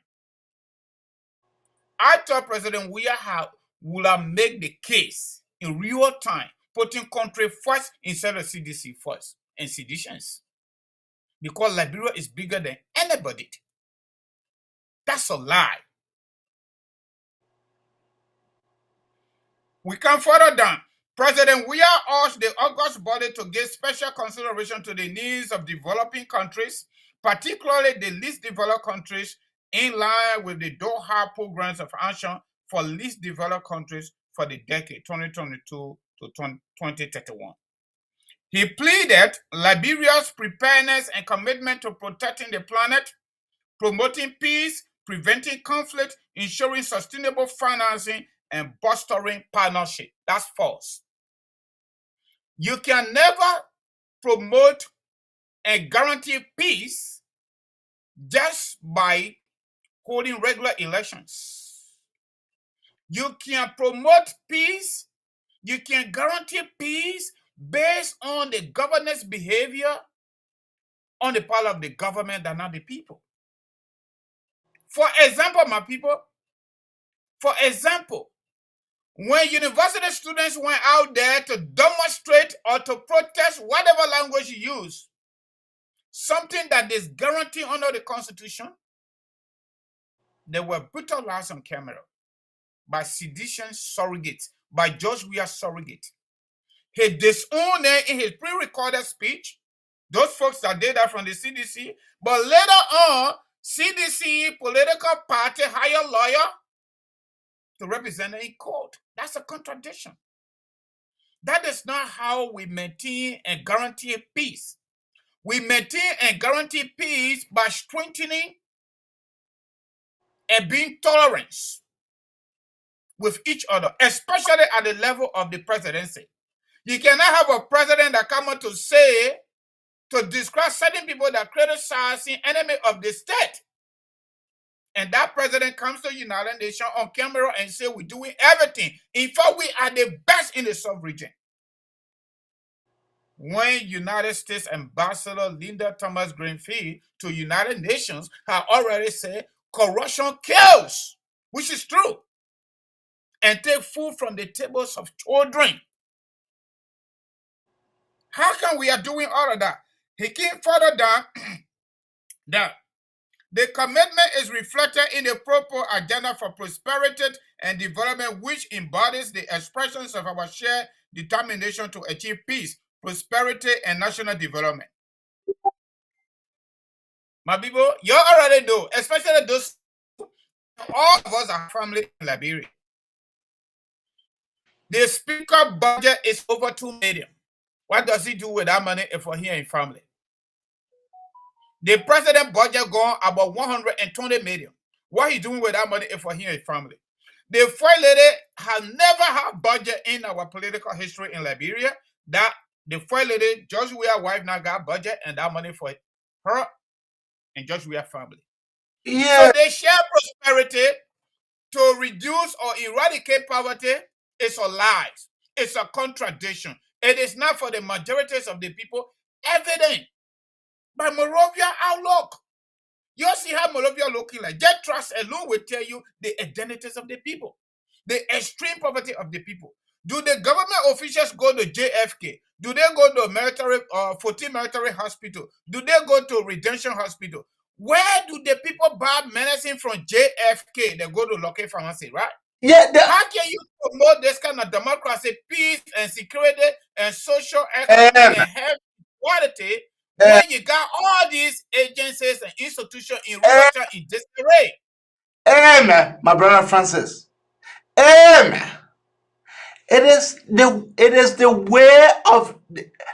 I thought President Weah would have made the case in real time, putting country first instead of CDC first and seditions. Because Liberia is bigger than anybody. That's a lie. We come further down. President Weah urged the August body to give special consideration to the needs of developing countries, particularly the least developed countries, in line with the Doha programs of action for least developed countries for the decade 2022 to 2031. He pleaded Liberia's preparedness and commitment to protecting the planet, promoting peace, preventing conflict, ensuring sustainable financing, and fostering partnership. That's false. You can never promote and guarantee peace just by holding regular elections. You can promote peace, you can guarantee peace based on the governance behavior on the part of the government and not the people. For example, my people, when university students went out there to demonstrate or to protest whatever language you use, something that is guaranteed under the Constitution, they were brutalized on camera by sedition surrogates, by George Weah surrogate. He disowned them in his pre-recorded speech, those folks that did that from the CDC, but later on, CDC political party hired a lawyer to represent it in court. That's a contradiction. That is not how we maintain and guarantee peace. We maintain and guarantee peace by strengthening and being tolerant with each other, especially at the level of the presidency. You cannot have a president that come out to say, to describe certain people that criticizing enemy of the state. And that president comes to the United Nations on camera and say we're doing everything. In fact, we are the best in the sub-region. When United States Ambassador Linda Thomas Greenfield to United Nations had already said corruption kills, which is true, and take food from the tables of children. How come we are doing all of that? He came further down that the commitment is reflected in the proper agenda for prosperity and development, which embodies the expressions of our shared determination to achieve peace, prosperity, and national development. My people, you already know, especially those, all of us are family in Liberia. The speaker budget is over $2 million. What does he do with that money if we're here in family? The president budget gone about $120 million. What he doing with that money if we're here in family? The first lady has never had budget in our political history in Liberia. That the first lady, George Weah's wife, now got budget and that money for her and George Weah's family. Yeah. So they share prosperity to reduce or eradicate poverty. It's a lie. It's a contradiction. It is not for the majorities of the people evident by Morovia outlook. You see how Morovia looking like. That trust alone will tell you the identities of the people, the extreme poverty of the people. Do the government officials go to JFK? Do they go to military 14 military hospital? Do they go to Redemption Hospital? Where do the people buy medicine from JFK? They go to local pharmacy, right? Yeah. How can you promote this kind of democracy, peace, and security, and social equity and health quality when you got all these agencies and institutions in rural in disarray? Amen, my brother Francis. Amen. It is the way of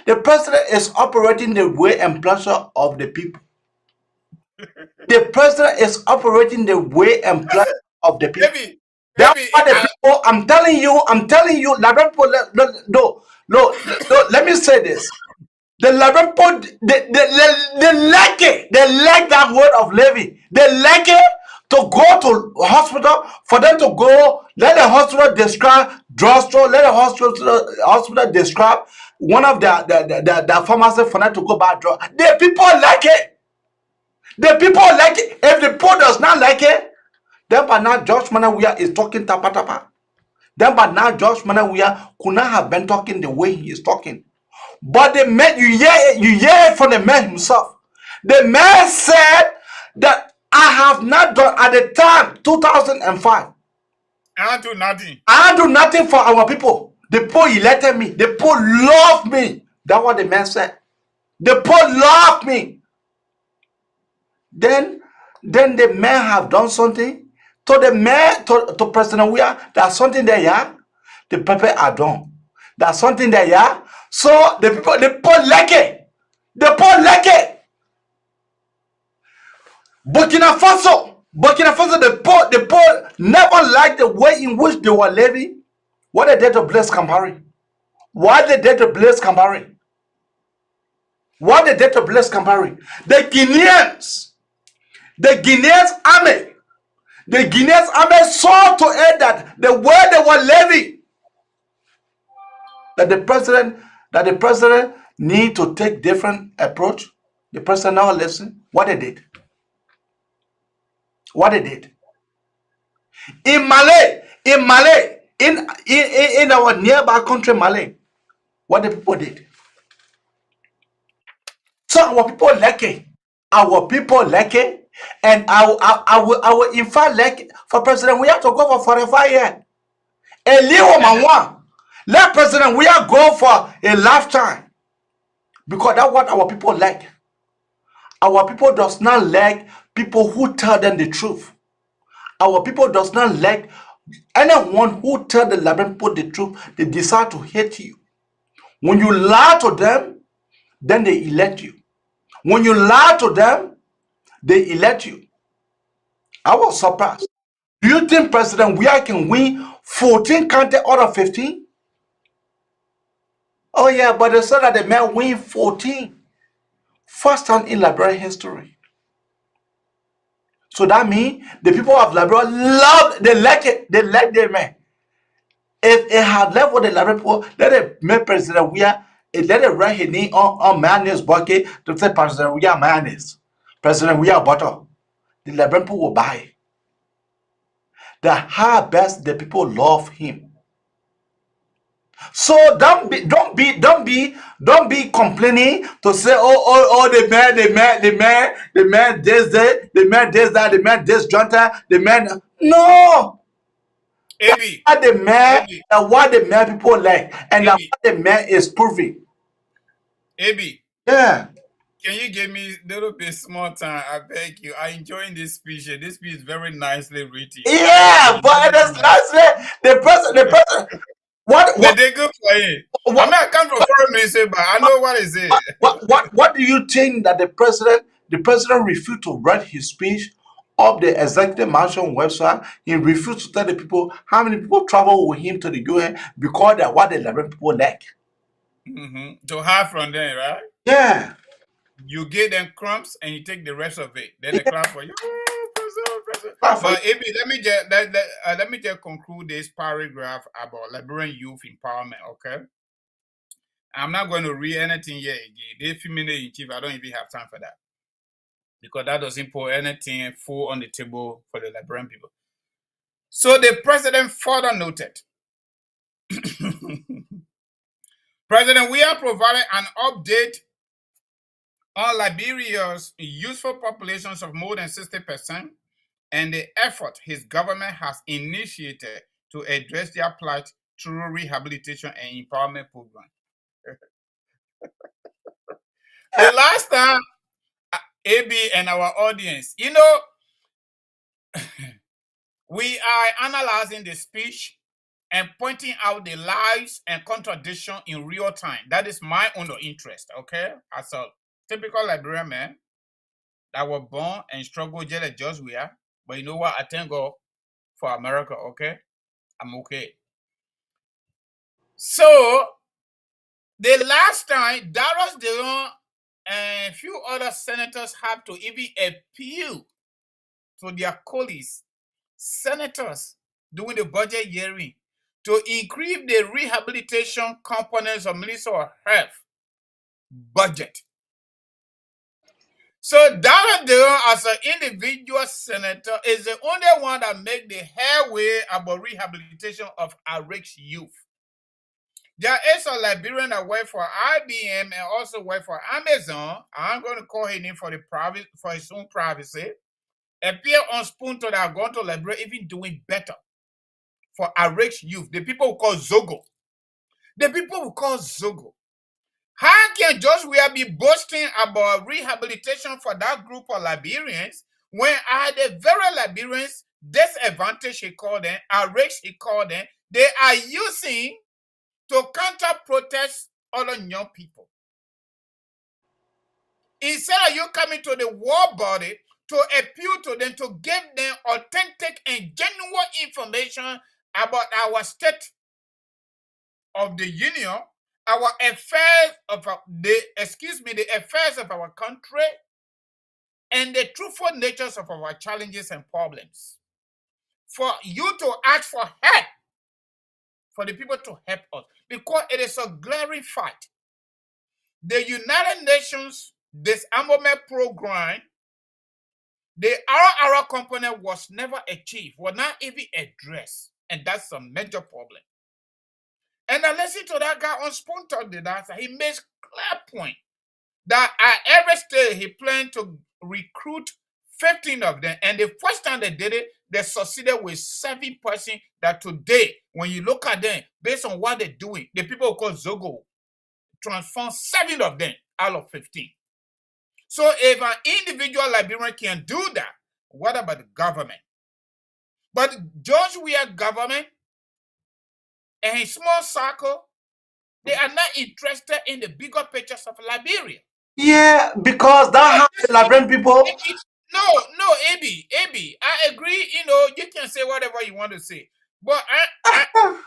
the president is operating the way and pleasure of the people. The president is operating the way and plan of the people. Maybe, That's maybe why the people, I'm telling you, Liberia people, no, let me say this. The Liberia people, they like it. They like that word of Levy. They like it to go to hospital, for them to go, let the hospital describe drugstore, let the hospital describe one of the pharmacy for them to go buy drug. The people like it. The people like it. If the poor does not like it, then by now George Manawia is talking tapa tapa. Then by now George Manawia could not have been talking the way he is talking. But the man, you hear it from the man himself. The man said that I have not done at the time 2005. I do nothing. I do nothing for our people. The poor elected me. The poor love me. That's what the man said. The poor love me. Then the man have done something to the man, to President Weah. There's something there, yeah. The people are done. There's something there, yeah. So the poor like it. The poor like it. Burkina Faso, the poor never liked the way in which they were living. What they did to Blaise Compaoré. What they did to Blaise Compaoré. What they did to Blaise Compaoré. The Guineans army saw to it that the way they were living, that the president need to take different approach. The president never listened. What they did. In Malay, in our nearby country, Malay, what the people did. So our people like it. And I will in fact like for President we have to go for 45 years. Let President we are go for a lifetime. Because that's what our people like. Our people does not like people who tell them the truth. Our people does not like anyone who tell the Liberian people the truth. They decide to hate you. When you lie to them, then they elect you. When you lie to them, they elect you. I was surprised. Do you think President Weah can win 14 counties out of 15? Oh yeah, but they said that the man win 14. First time in Liberian history. So that means the people of Liberia they like it. They like their man. If it had left with the Liberian people, let it make President Weah, let it write his name on mayonnaise bucket to say President Weah mayonnaise. President Weah butter. The Liberian people will buy it. The how best the people love him. So don't be complaining to say the man this day, the man this that, the man this junta, the man no. Abi, What the man people like, and what the man is proving. Abi, yeah. Can you give me a little bit more time? I beg you. I enjoying this speech. This speech is very nicely written. Yeah, but the president. What they good for it? I mean, I come from foreign ministry, but I know what is it. What do you think that the president refused to write his speech of the executive mansion website? He refused to tell the people how many people travel with him to the UN because that's what the Liberian people like. To have from them, right? Yeah. You give them crumbs and you take the rest of it. Then they clap for you. But Abi, let me just conclude this paragraph about Liberian youth empowerment. Okay. I'm not going to read anything here again. They female in chief. I don't even have time for that because that doesn't put anything full on the table for the Liberian people. So the president further noted, President Weah provided an update on Liberia's youthful populations of more than 60% and the effort his government has initiated to address their plight through rehabilitation and empowerment programs. The last time, AB and our audience, we are analyzing the speech and pointing out the lies and contradiction in real time. That is my own interest, okay? As a typical Liberian man, that were born and struggled just as just we are. But you know what? I thank God for America, okay? I'm okay. So, the last time, Darius DeYoung and a few other senators have to even appeal to their colleagues, senators, during the budget hearing to increase the rehabilitation components of Ministry of Health budget. So Darius DeYoung, as an individual senator, is the only one that make the headway about rehabilitation of at-risk youth. There is a Liberian that work for IBM and also work for Amazon. I'm going to call his name for his own privacy. Appear on Spoon that are going to Liberia, even doing better for at-risk youth. The people who call Zogo. The people who call Zogo. How can George Weah be boasting about rehabilitation for that group of Liberians when are the very Liberians, disadvantaged he called them, at-risk he called them, they are using to counter-protest other young people? Instead of you coming to the war body to appeal to them, to give them authentic and genuine information about our state of the union, our affairs of the affairs of our country, and the truthful natures of our challenges and problems. For you to ask for help, for the people to help us, because it is a glaring fact. The United Nations disarmament program, the RR component was never achieved, was not even addressed, and that's a major problem. And I listened to that guy on Spoon Talk the last time. He makes clear point that at every stage he planned to recruit 15 of them. And the first time they did it, they succeeded with 7 persons that today, when you look at them, based on what they're doing, the people who call Zogo transform 7 of them out of 15. So if an individual Liberian can do that, what about the government? But George Weah government and his small circle, they are not interested in the bigger pictures of Liberia. Yeah, because that has the Liberian people. No, AB, I agree. You know, you can say whatever you want to say, but I am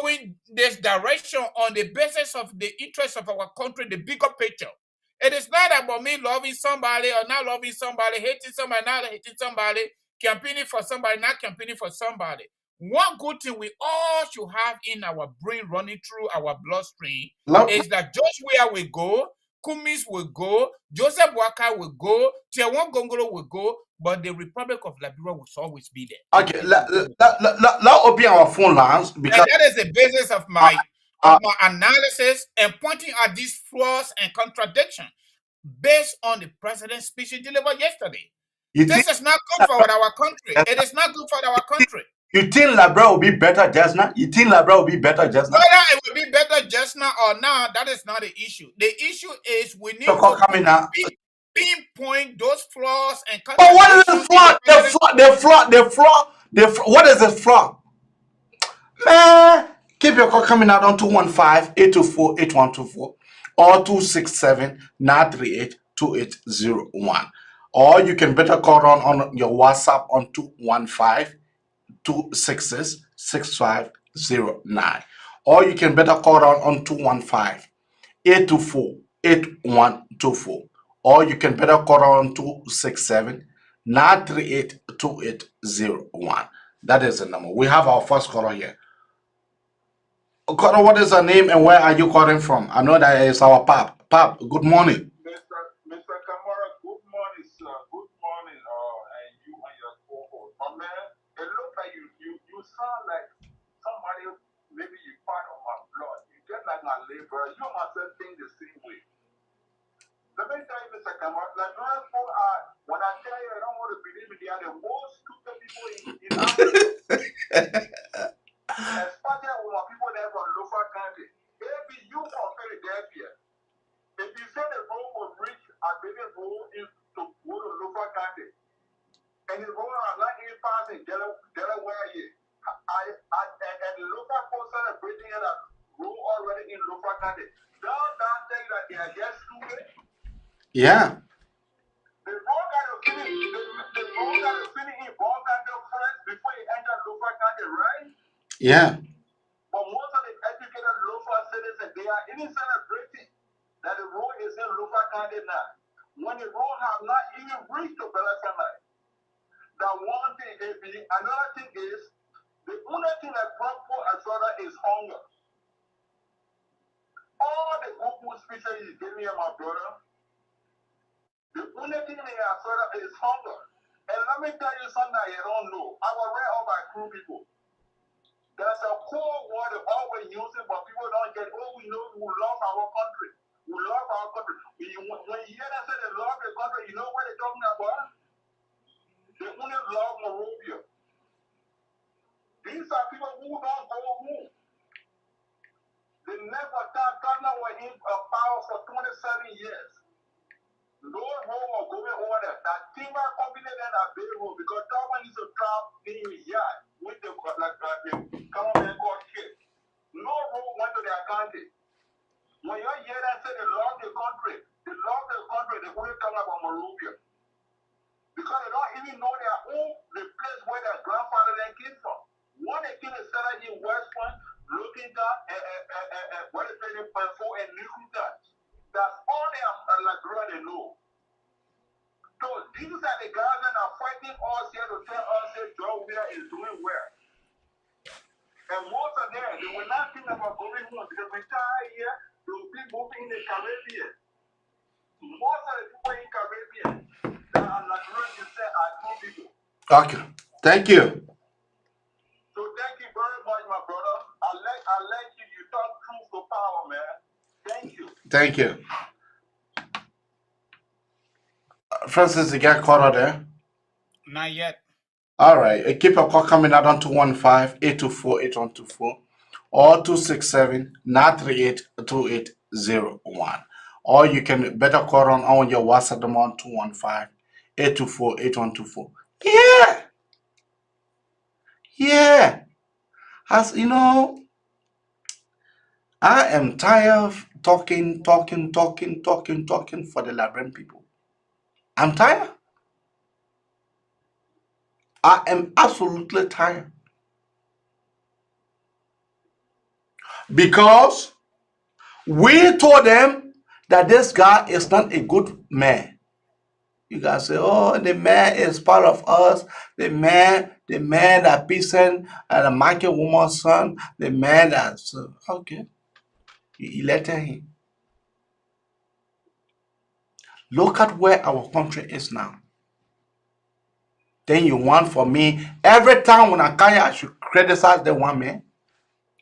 going this direction on the basis of the interest of our country, the bigger picture. It is not about me loving somebody or not loving somebody, hating somebody, not hating somebody, campaigning for somebody, not campaigning for somebody. One good thing we all should have in our brain running through our bloodstream is that George Weah will go, Kumis will go, Joseph Waka will go, Tiawan Gongolo will go, but the Republic of Liberia will always be there. Okay, let's open our phone lines because and that is the basis of my analysis and pointing at these flaws and contradictions based on the president's speech he delivered yesterday. This is not good for our country. It is not good for our country. You think Liberia will be better just now? You think Liberia will be better just now? Whether it will be better just now or not, that is not the issue. The issue is we need to pinpoint those flaws and contradictions. But what is the flaw? The flaw. What is the flaw? Man, keep your call coming out on 215-824-8124 or 267-938-2801. Or you can better call on your WhatsApp on 215-266-6509. Or you can better call on 215-824-8124. Or you can better call on 267-938-2801. That is the number. We have our first caller here. Caller, what is your name and where are you calling from? I know that is our Pap. Pap, good morning. Mr. Kamara, good morning, sir. Good morning, and you and your co-host. My man, it looks like you sound like somebody, maybe you part of my blood. You get like my labor. You and myself think the same way. Let me tell you, Mr. Kamara, like people are, when I tell you I don't want to believe it, they are the most stupid people in Africa. Especially when people there from local country. Maybe you from Philadelphia. If you say the road was rich, I didn't go to go to local country. And it's going on like 8,000 Delaware here. And the local folks celebrating it that road already in local country. Don't say that they are just stupid. Yeah. The road Yeah. But most of the educated local citizens, they are even celebrating that the road is in local County now. When the road have not even reached to Belasana. That one thing is, another thing is, the only thing that brought for Asada is hunger. All the good speeches you gave me, my brother, the only thing they Asada is hunger. And let me tell you something that you don't know. I was read all by crew people. There's a core word they always use it, but people don't get, oh, we know we love our country. We love our country. When you hear them say they love the country, you know what they're talking about? They only love Morovia. These are people who don't go home. They never thought Ghana was in power for 27 years. No road was going over there. That timber company then a big road because someone needs to travel in your yard with the government called shit. No road went to their country. When you hear them say they love the country, they only talk about Morovia. Because they don't even know their own, the place where their grandfather then came from. One they came and started in West Point, looking down, what is it, Panfo and Nukuta. That's all they are like they know. So these are the guys that are fighting us here to tell us that Joe Weah is doing well. And most of them, they will not think about going home because when they are here, they will be moving in the Caribbean. Most of the people in Caribbean that are like you said are two people. Okay. Thank you. So thank you very much, my brother. I like you. You talk truth to power, man. Thank you. Thank you. Francis, you got caught out there? Not yet. All right. Keep a call coming out on 215-824-8124 or 267-938-2801. Or you can better call on your WhatsApp number on 215-824-8124. Yeah. Yeah. As you know, I am tired of talking for the Liberian people. I'm tired. I am absolutely tired. Because we told them that this guy is not a good man. You guys say, oh, the man is part of us. The man that peasant and the market woman's son. The man that's okay. You elected him. Look at where our country is now. Then you want for me every time when I should criticize the one man?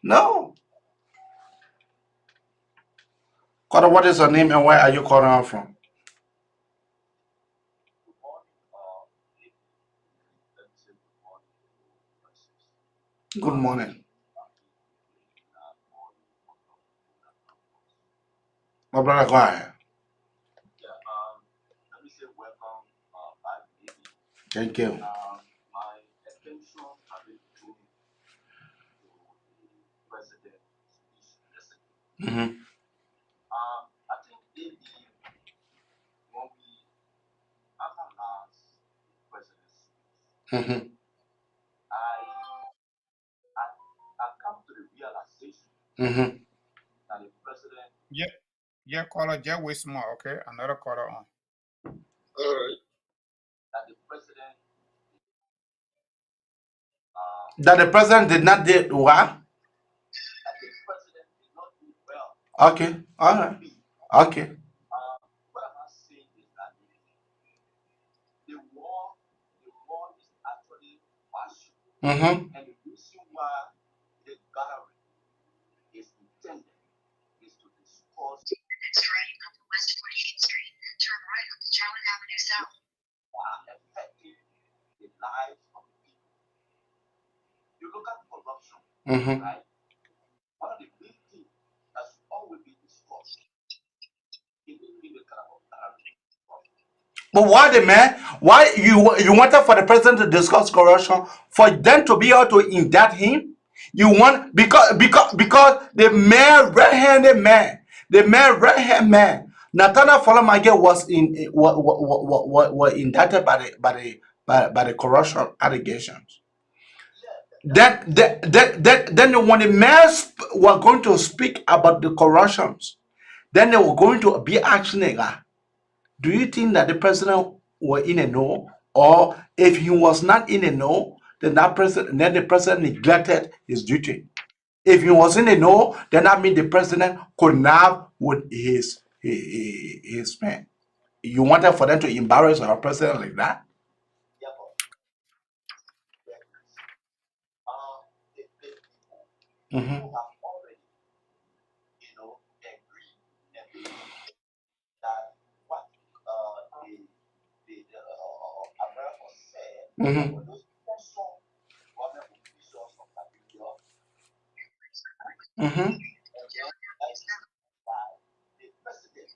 No. Carter, what is your name and where are you calling out from? Good morning. My brother, go ahead. Let me say welcome back, baby. Thank you. My attention has been drawn to the president's speech yesterday. I think maybe when we analyze the president's speech, I come to the realization that the president. Yeah, caller, just wait small, okay? Another caller on. All right. That the president. That the president did not do what? That the president did not do well. Okay, all right. Okay. What am I saying is that the war is actually partial. And the reason why the gathering is intended is to discuss the next train up to West 48th Street, turn right onto Chandler Avenue South, while affecting the lives of the people. You look at corruption, right? One of the big things that should always be discussed in the kind of gathering. But why the man? Why you wanted for the president to discuss corruption for them to be able to indict him? You want because the man red-handed man, Nathaniel Folomage was indicted by the corruption allegations. Then when the mayors were going to speak about the corruptions, then they were going to be actioning. Do you think that the president were in a no, or if he was not in a no, then the president neglected his duty? If he was in a no, then that means the president could not with his man. You wanted for them to embarrass our president like that? Yeah, but the people Mm-hmm. who have already, agreed and believed that what the America said, Mm-hmm. or those some government officials of Liberia, Mm-hmm. and then by the president.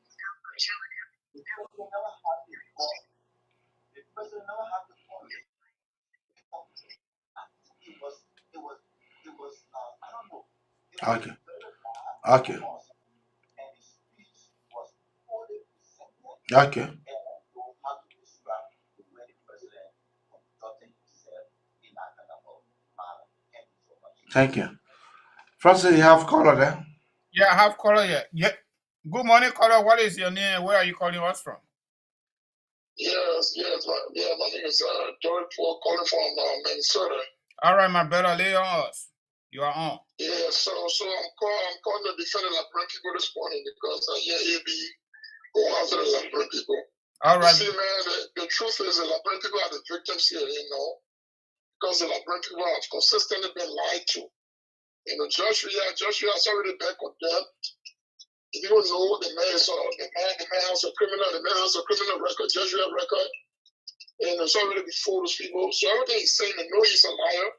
The president never had the gun. The president never had the gun. I think it was I don't know. It was Okay. very bad Okay. for us. And the speech was fully presented. Okay. And you have to describe the way the president conducted himself in that kind of manner. Thank you so much. Thank you. Francis, you have caller there? Yeah, I have caller here. Yeah. Good morning, caller. What is your name? Where are you calling us from? Yes. My name is George Paul, calling from Minnesota. All right, my brother, lay on us. You are on. Yeah, so I'm calling to defend the Liberian people this morning because AB going after the Liberian people. All right. You see, man, the truth is the Liberian people are the victims here, because the Liberian people have consistently been lied to. Joshua has already been condemned. If you don't know, the man has a criminal record, Joshua record, and it's already before those people. So everything he's saying, they know he's a liar,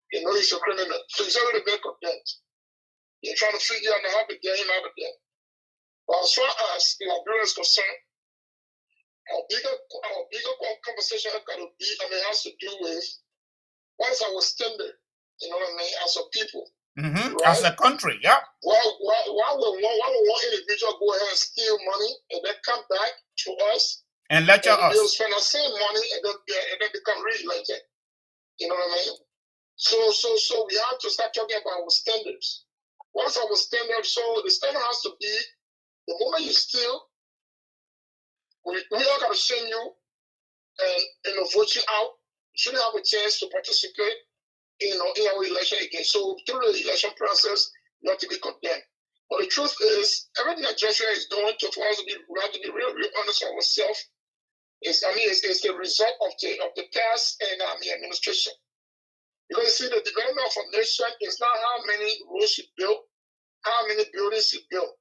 they know he's a criminal. So he's already been condemned. They're trying to figure out how to get him out of there. But as far as Liberia is concerned, our bigger conversation has to do with what is our standard, as a people. Mm-hmm. Right? As a country, yeah. Why would one individual go ahead and steal money and then come back to us and lecture us? They'll spend the same money and then become rich like that. You know what I mean? So we have to start talking about our standards. What's our standard? So the standard has to be the moment you steal, we all got to send you and vote you out. You shouldn't have a chance to participate in our election again. So through the election process, you have to be condemned. But the truth is, everything that Joshua is doing, we have to be real honest with ourselves. It's the result of the past and administration. Because you see, the development of a nation is not how many roads you build, how many buildings you build,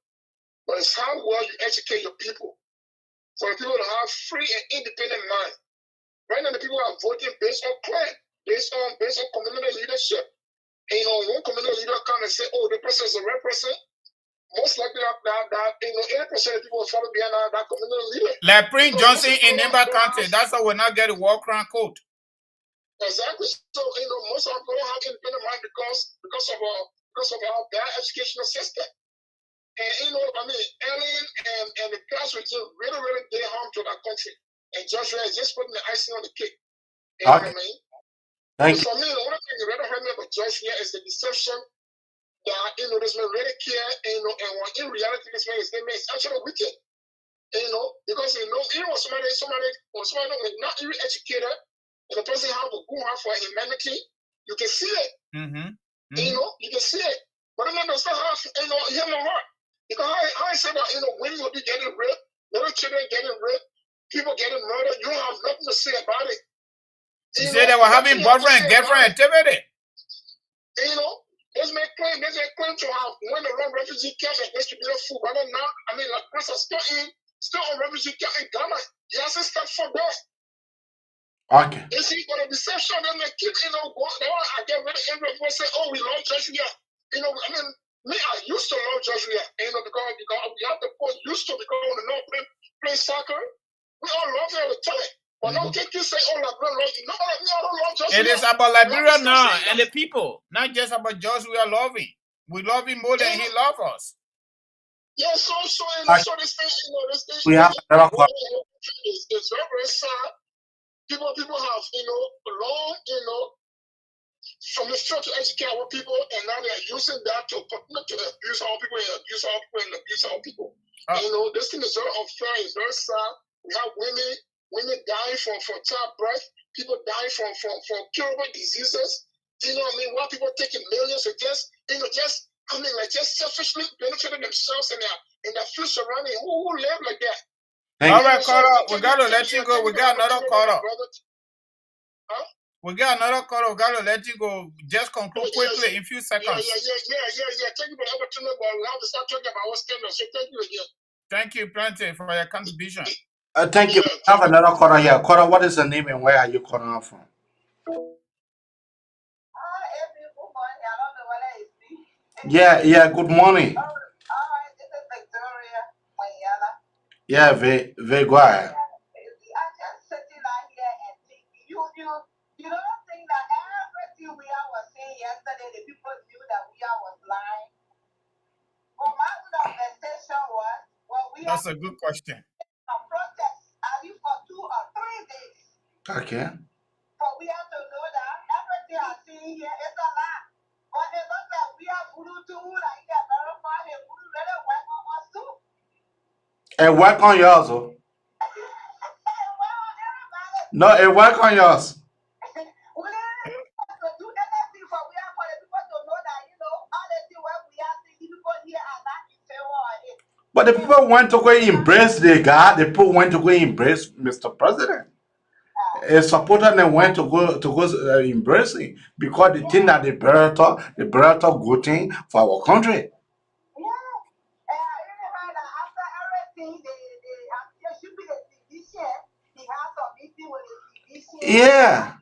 but it's how well you educate your people. For the people to have free and independent mind. Right now, the people are voting based on clan, based on community leadership. And one community leader come and say, "Oh, the person is the right person." Most likely, that 80% of people will follow behind that community leader. Like Prince Johnson in Nimba County, that's why we're not getting war crown coat. Exactly. So most of them don't have independent mind because of our bad educational system. And Ellen and the class regime really did harm to that country. And Joshua is just putting the icing on the cake. You know what I mean? Thank you. For me, the only thing that really hurt me about Joshua is the deception that this man really care, and when in reality this man is actually wicked. Because he was somebody was not even educated, and the person have a good heart for humanity. You can see it. Mm-hmm. You can see it. But then that's not how him or heart. Because I say that women will be getting raped, little children getting raped, people getting murdered. You don't have nothing to say about it. You say they were having boyfriend and girlfriend activity. Let's make claim to have when the wrong refugee camp and distributed food. But then now, Chris is still on refugee camp in Ghana. He hasn't stepped for that. Okay. You see, for the deception, then they keep, I get really angry when say, "Oh, we love Joshua." Me, I used to love Joshua, because we have the boys used to, because when they play soccer, we all love him all the time. But now can't you say, "Oh, Liberia love you"? No, I don't love Joshua. It is about Liberia now and the people, not just about Joshua loving. We love him more than he loves us. Yeah, so this thing, we have another call. It's very, very sad. People have, long, from the structure to educate our people, and now they're using that to abuse our people and abuse our people and abuse our people. And, you know, this thing is very unfair. It's very sad. We have women dying from childbirth, people dying from curable diseases. You know what I mean? While people taking millions of just selfishly benefiting themselves and their few surrounding who live like that. All right, caller, we gotta let you go. We got another caller. We got another caller. We gotta let you go. Just conclude quickly in a few seconds. Yeah. Thank you for the opportunity, but we have to start talking about what's coming. So thank you again. Thank you, Plenty, for your contribution. Thank you. We have another caller here. Caller, what is the name and where are you calling out from? Yeah, good morning. Yeah, very go ahead. You don't think that everything we was saying yesterday, the people knew that we was lying? Well, my manifestation was, That's a good question. A protest, at least for 2 or 3 days. Okay. But we have to know that everything I see here is a lie. But it looks like we are voodoo too, like that verified and voodoo really work on us too. And work on yours, oh. No, it work on yours. But the people want to go embrace the God. The people want to go embrace Mr. President. A supporter they went to go embracing because they think that the better good thing for our country. Yeah.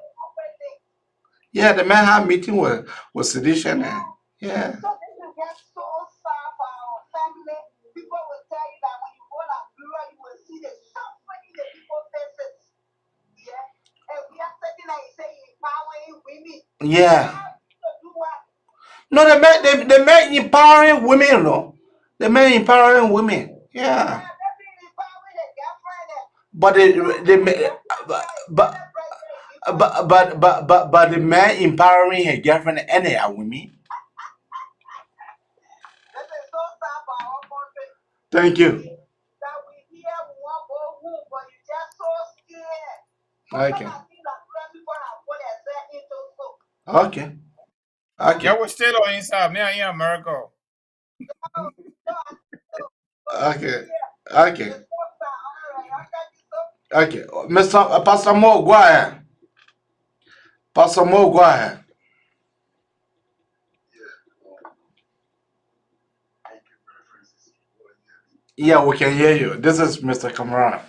Yeah, the man had meeting with sedition. Yeah. So this will get so sad for our family. People will tell you that when you go to Liberia, you will see the suffering in the people's faces. Yeah. And we are sitting there and saying empowering women. Yeah. No, they make empowering women, you know. They make empowering women. Yeah. But but the man empowering his girlfriend anyhow with me. Thank you. Okay. Okay. Okay. Yeah, we're still on inside. Me in America. Okay. Okay. Okay. Mr. Pastor Mo, go ahead. Pastor Mo, go ahead. Yeah, we can hear you. This is Mr. Cameron.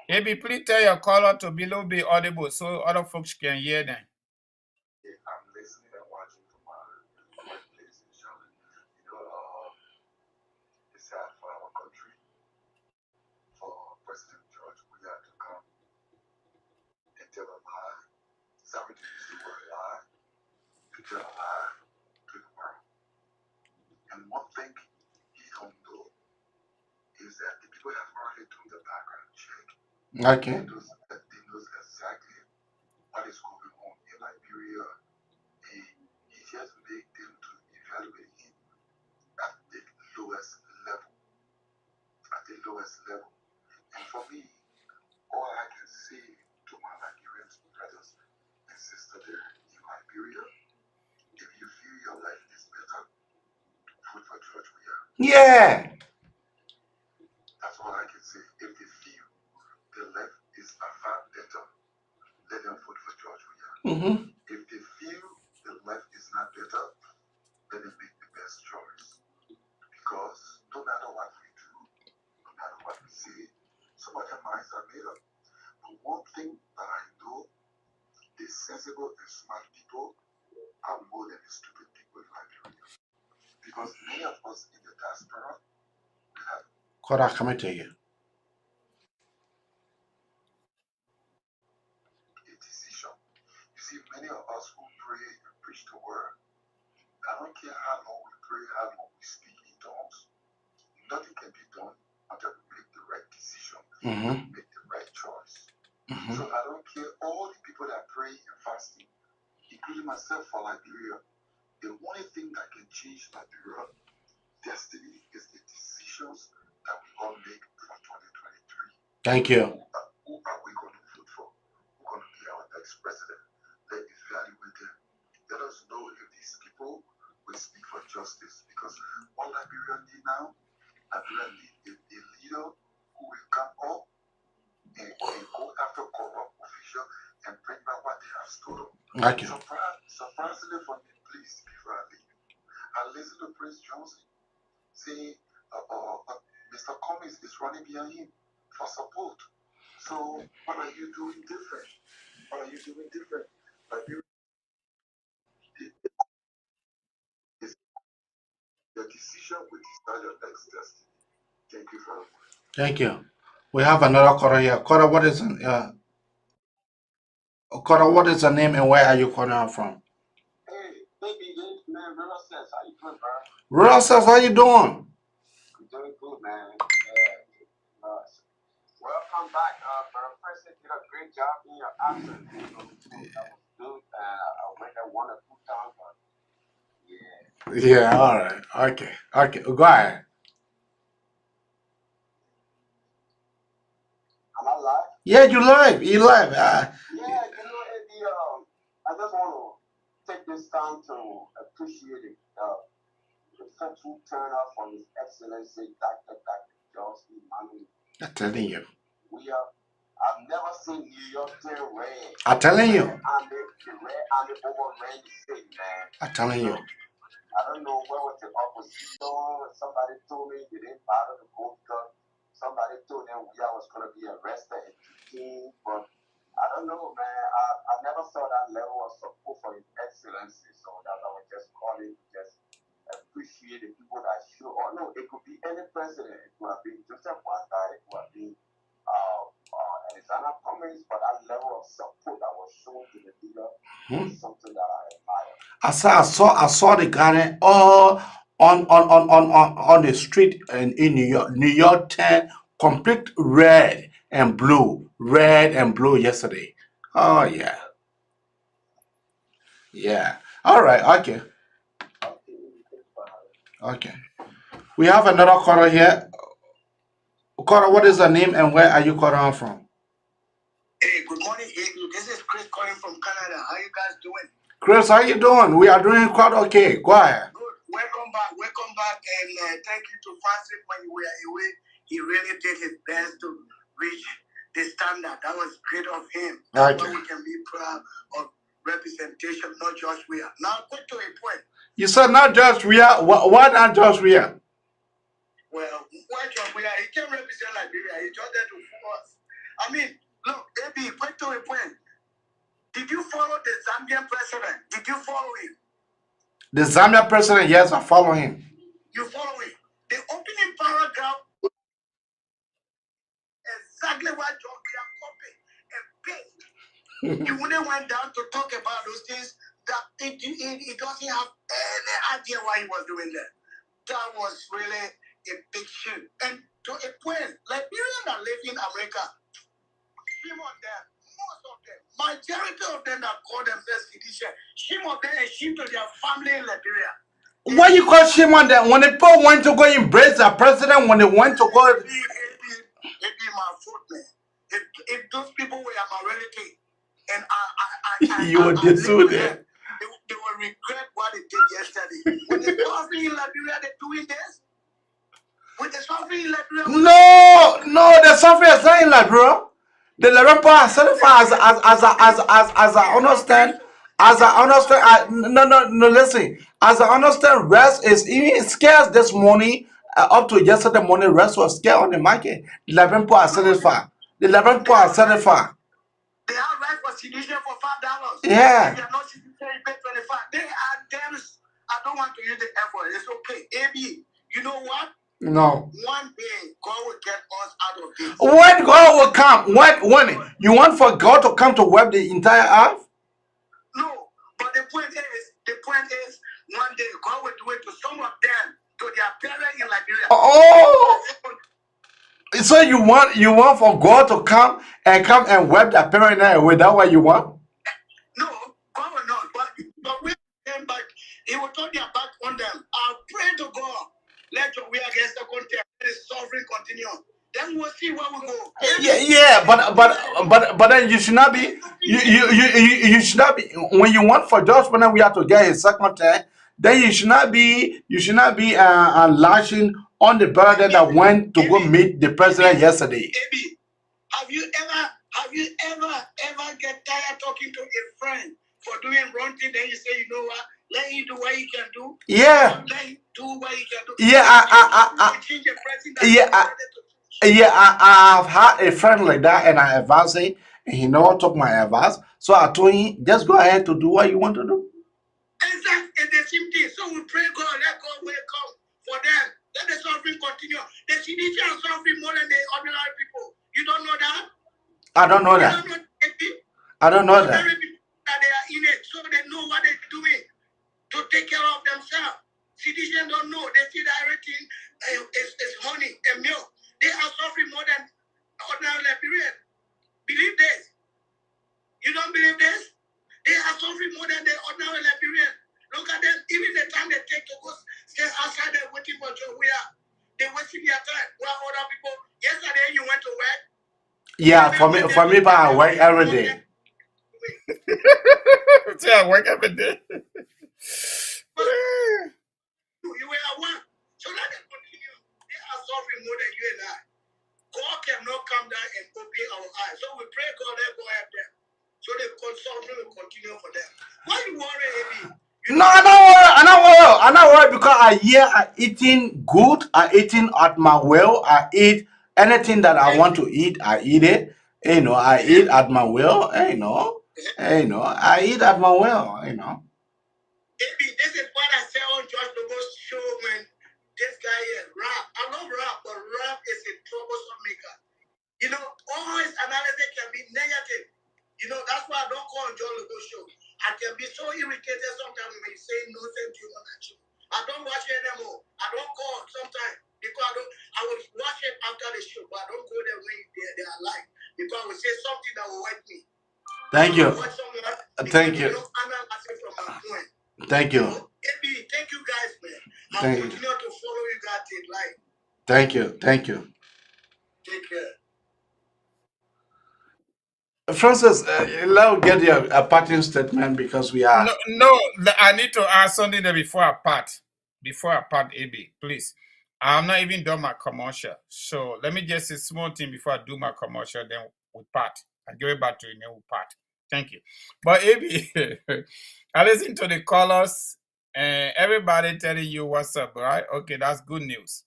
AB, please tell your caller to be a little bit audible so other folks can hear them. I'm listening and watching from my workplace in Charlotte. You know, it's sad for our country, for President George Weah to come and tell a lie. Sorry to use the word lie, to tell a lie to the world. And one thing he don't know is that the people have already done the background check. Okay. They knows exactly what is going on in Liberia. He just make them to evaluate him at the lowest level. And for me, all I can say to my Liberian brothers and sisters there in Liberia, if you feel your life is better, vote for George Weah. Yeah. That's all I can say. If they feel their life is a far better, let them vote for George Weah. Mm-hmm. If they feel their life is not better, let them make the best choice. Because no matter what we do, no matter what we say, some of their minds are made up. But one thing that I know, the sensible and smart people are more than the stupid people in Liberia. Because many of us in the diaspora, we have Kora coming to you. a decision. You see, many of us who pray and preach the word, I don't care how long we pray, how long we speak in tongues. nothing can be done until we make the right decision, Mm-hmm. make the right choice. Mm-hmm. So I don't care all the people that pray and fasting, including myself for Liberia. The only thing that can change Liberia destiny is the decisions that we all make for 2023. Thank you. Who are we going to vote for? Who's going to be our next president? Let's evaluate them. Let us know if these people will speak for justice. Because all Liberia need now, Liberia need a leader who will come up and go after corrupt officials and bring back what they have stolen. Thank you. Surprisingly for me, please, before I leave, I listened to Prince Johnson say Mr. Cummings is running behind him for support. So what are you doing different? What are you doing different? Your decision will decide your next destiny. Thank you very much. Thank you. We have another caller here. Caller, what is caller, what is the name and where are you calling from? Hey, baby, man, Real Sense, how you doing, bro? Real Sense, how you doing? I'm doing good, man. Yeah. Welcome back, bro. President did a great job in your absence. That was good. I went there 1 or 2 times, but yeah. Yeah, all right. Okay. Okay. Go ahead. Am I live? Yeah, you live. You live. Yeah, Eddie, I just want to take this time to appreciate it. The full turnout for His Excellency Dr. George Emmanuel. I'm telling you. I've never seen New York turn red. I'm telling you. The red army overran the city, man. I'm telling you. I don't know where was the opposition. Somebody told me they didn't bother to go because somebody told them Weah was going to be arrested and detained. But I don't know, man. I never saw that level of support for His Excellency. So that's why I was just calling to just appreciate the people that show. Oh, no, it could be any president. It could have been Joseph Wanda. It could have been Alexander Cummings. But that level of support that was shown to the leader was something that I admire. I saw the guy all on the street in New York. New York 10 complete red and blue yesterday. Oh yeah. Yeah. All right. Okay. Okay. We have another caller here. Caller, what is the name and where are you calling from? Hey, good morning, Amy. This is Chris calling from Canada. How you guys doing? Chris, how you doing? We are doing quite okay. Go ahead. Good. Welcome back, and thank you to Francis when you were away. He really did his best to reach the standard. That was great of him. That's why we can be proud of representation, not just Weah. Now, quick to a point. You said not just Weah. Why not just Weah? Well, why just Weah? He can represent Liberia. He just there to fool us. I mean, look, AB, quick to a point. Did you follow the Zambian president? Did you follow him? The Zambian president, yes, I follow him. You follow him. The opening paragraph exactly what John Weah copied and paste. He wouldn't went down to talk about those things that he doesn't have any idea why he was doing that. That was really a big shame. And to a point, Liberians that live in America, shame on them. Most of them, majority of them that call themselves citizens, shame on them and shame to their family in Liberia. Why you call shame on them? When the people went to go embrace the president, when they went to go... It be my fault, man. If those people were my relative, and I you would disown them. They will regret what they did yesterday. When they suffering in Liberia, they're doing this. When they suffering in Liberia, no, the suffering is not in Liberia. The Liberian part certified as I understand. As I understand, no, listen. As I understand, rest is even scarce this morning. Up to yesterday morning, rest was scarce on the market. The Liberian part certified. The Liberian part certified. They have right for citizen for $5. Yeah. If you're not citizen, you pay 25. They are them. I don't want to use the F word. It's okay. AB, you know what? No. One day, God will get us out of this. When God will come, when you want for God to come to wipe the entire earth? No, but the point is, one day God will do it to some of them, to their parents in Liberia. Oh, so you want for God to come and wipe the parent away? That what you want? No, God will not. But we came back. He will turn their back on them. I pray to God. Let your way against the country. Let the suffering continue. Then we'll see where we go. Yeah, but then you should not be you should not be when you want for judgment we have to get his second term. Then you should not be lashing on the brother that went to go meet the president yesterday. Have you ever get tired talking to a friend for doing wrong thing? Then you say, you know what? Let him do what he can do. Yeah. Let him do what he can do. Yeah, I have had a friend like that, and I advised him, and he never took my advice. So I told him, just go ahead to do what you want to do. Exactly, it's the same thing. So we pray God, let God will come for them. Let the suffering continue. The CDC are suffering more than the ordinary people. You don't know that? I don't know that. I don't know that. Ordinary people that they are in it, so they know what they're doing to take care of themselves. Citizens don't know. They see that everything is honey and milk. They are suffering more than ordinary Liberians. Believe this. You don't believe this? They are suffering more than the ordinary Liberians. Look at them. Even the time they take to go stay outside there waiting for Joe Weah, they're wasting their time. While other people, yesterday you went to work. Yeah, for me, but I work every day. Yeah, I work every day. You were at one. So let them continue. They are suffering more than you and I. God cannot come down and open our eyes. So we pray God, let God help them. So the suffering will continue for them. Why you worry, Ebi? No, I'm not worried because I eating good. I eating at my will. I eat anything that I want to eat. I eat it. You know, I eat at my will. You know, I eat at my will. You know. Maybe this is what I say on George Lobo's show when this guy is rap. I love rap, but rap is a troublesome maker. You know, all his analysis can be negative. You know, that's why I don't call on John Lobo's show. I can be so irritated sometimes when he say nonsense to on that show. I don't watch it anymore. I don't call sometimes because I will watch it after the show, but I don't go there when they are live because I will say something that will hurt me. Thank you. Thank you. From my point. Thank you. Thank you guys, man. I'll continue to follow you guys in life. Thank you. Thank you. Take care. Francis, let's get your parting statement because we are. No, I need to ask something there before I part. Before I part, AB, please. I'm not even done my commercial. So let me just say a small thing before I do my commercial, then we part. I give it back to you, then we part. Thank you. But AB, I listen to the callers and everybody telling you what's up, right? Okay, that's good news.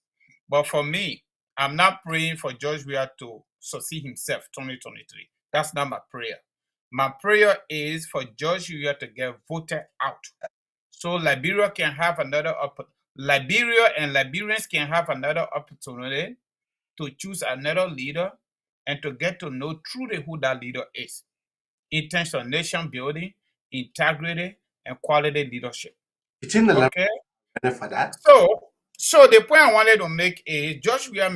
But for me, I'm not praying for George Weah to succeed himself 2023. That's not my prayer. My prayer is for George Weah to get voted out. So Liberia can have Liberia and Liberians can have another opportunity to choose another leader and to get to know truly who that leader is in terms of nation building, integrity, and quality leadership. It's in the okay for that. So the point I wanted to make is George Weah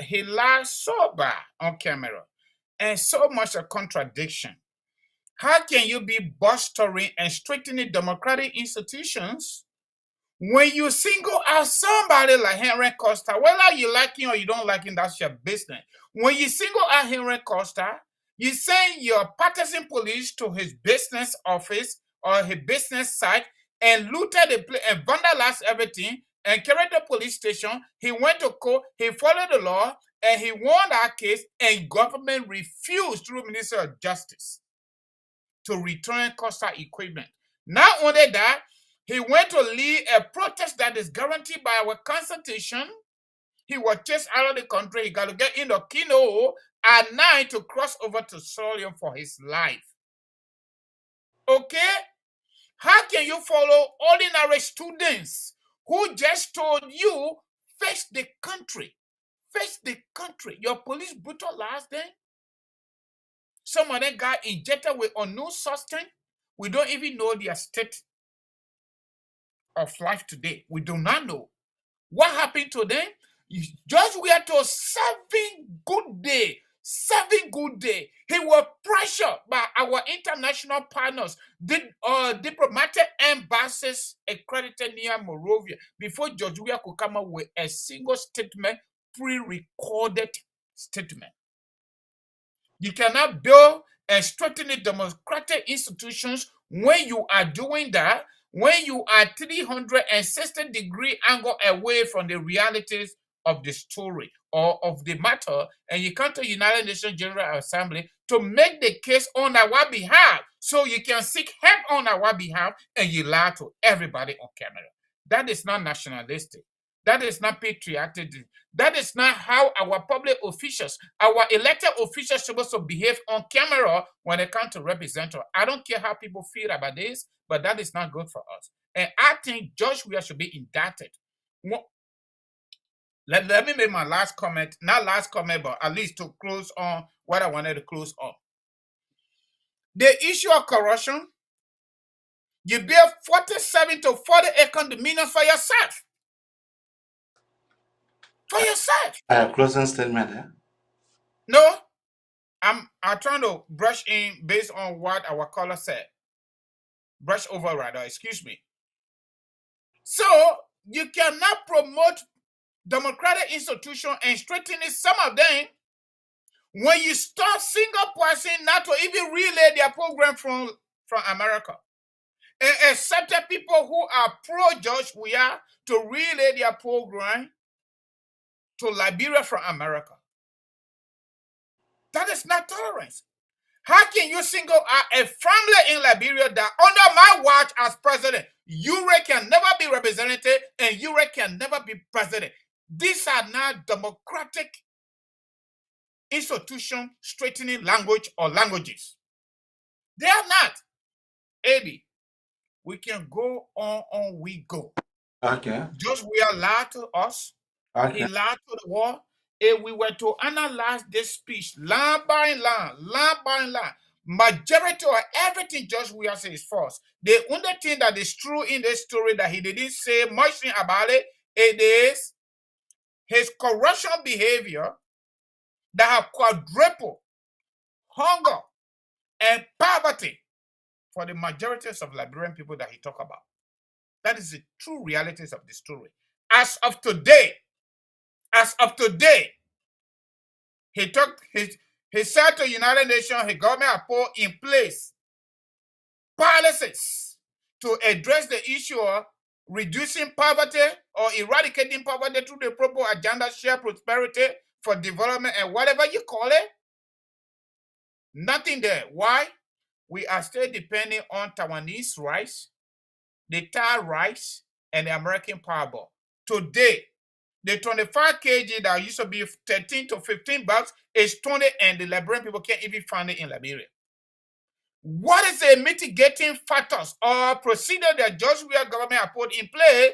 he lies so bad on camera and so much a contradiction. How can you be bolstering and strengthening democratic institutions when you single out somebody like Henry Costa? Whether you like him or you don't like him, that's your business. When you single out Henry Costa, you send your partisan police to his business office or his business site and looted the place and vandalized everything and carried the police station. He went to court, he followed the law, and he won that case, and government refused through Ministry of Justice to return Costa equipment. Not only that, he went to lead a protest that is guaranteed by our constitution. He was chased out of the country. He got to get in the canoe at night to cross over to Solium for his life. Okay? How can you follow ordinary students who just told you, face the country? Face the country. Your police brutalized them. Some of them got injected with unknown substance. We don't even know their state of life today. We do not know. What happened to them? Just we are to 7 good days. 7 good days. He was pressured by our international partners, diplomatic embassies accredited near Monrovia, before George Weah could come up with a single statement, pre-recorded statement. You cannot build and strengthen the democratic institutions when you are doing that, when you are 360-degree angle away from the realities of the story or of the matter, and you come to the United Nations General Assembly to make the case on our behalf, so you can seek help on our behalf, and you lie to everybody on camera. That is not nationalistic. That is not patriotic. That is not how our public officials, our elected officials, are supposed to behave on camera when they come to represent us. I don't care how people feel about this, but that is not good for us. And I think George Weah should be indicted. Let me make my last comment, not last comment, but at least to close on what I wanted to close on. The issue of corruption, you build 47 to 40 acre dominions for yourself. For yourself. Closing statement, eh? No, I'm trying to brush in based on what our caller said. Brush over rather, excuse me. So you cannot promote democratic institutions and strengthening some of them when you start single person not to even relay their program from America. And accepted people who are pro-George Weah to relay their program to Liberia from America. That is not tolerance. How can you single out a family in Liberia that under my watch as president, URA can never be represented and URA can never be president? These are not democratic institutions straightening language or languages. They are not. AB, we can go on we go. Okay. Just we are lied to us. Okay. He lied to the world. If we were to analyze this speech line by line, majority of everything George Weah says is false. The only thing that is true in this story that he didn't say much about it is his corruption behavior that have quadrupled hunger and poverty for the majorities of Liberian people that he talked about. That is the true realities of the story. As of today, he said to the United Nations, his government has put in place policies to address the issue of reducing poverty or eradicating poverty through the proper agenda, share prosperity for development and whatever you call it. Nothing there. Why? We are still depending on Taiwanese rice, the Thai rice, and the American Powerball. Today, the 25 kg that used to be 13 to 15 bucks is 20, and the Liberian people can't even find it in Liberia. What is the mitigating factors or procedure that George Weah government has put in place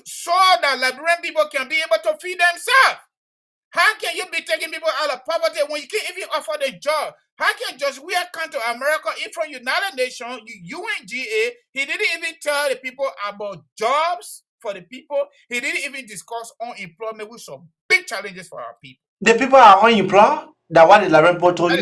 so that Liberian people can be able to feed themselves? How can you be taking people out of poverty when you can't even offer them job? How can George Weah come to America in from United Nations, UNGA? He didn't even tell the people about jobs for the people. He didn't even discuss unemployment, which are big challenges for our people. The people are unemployed? That what the Liberian people told you?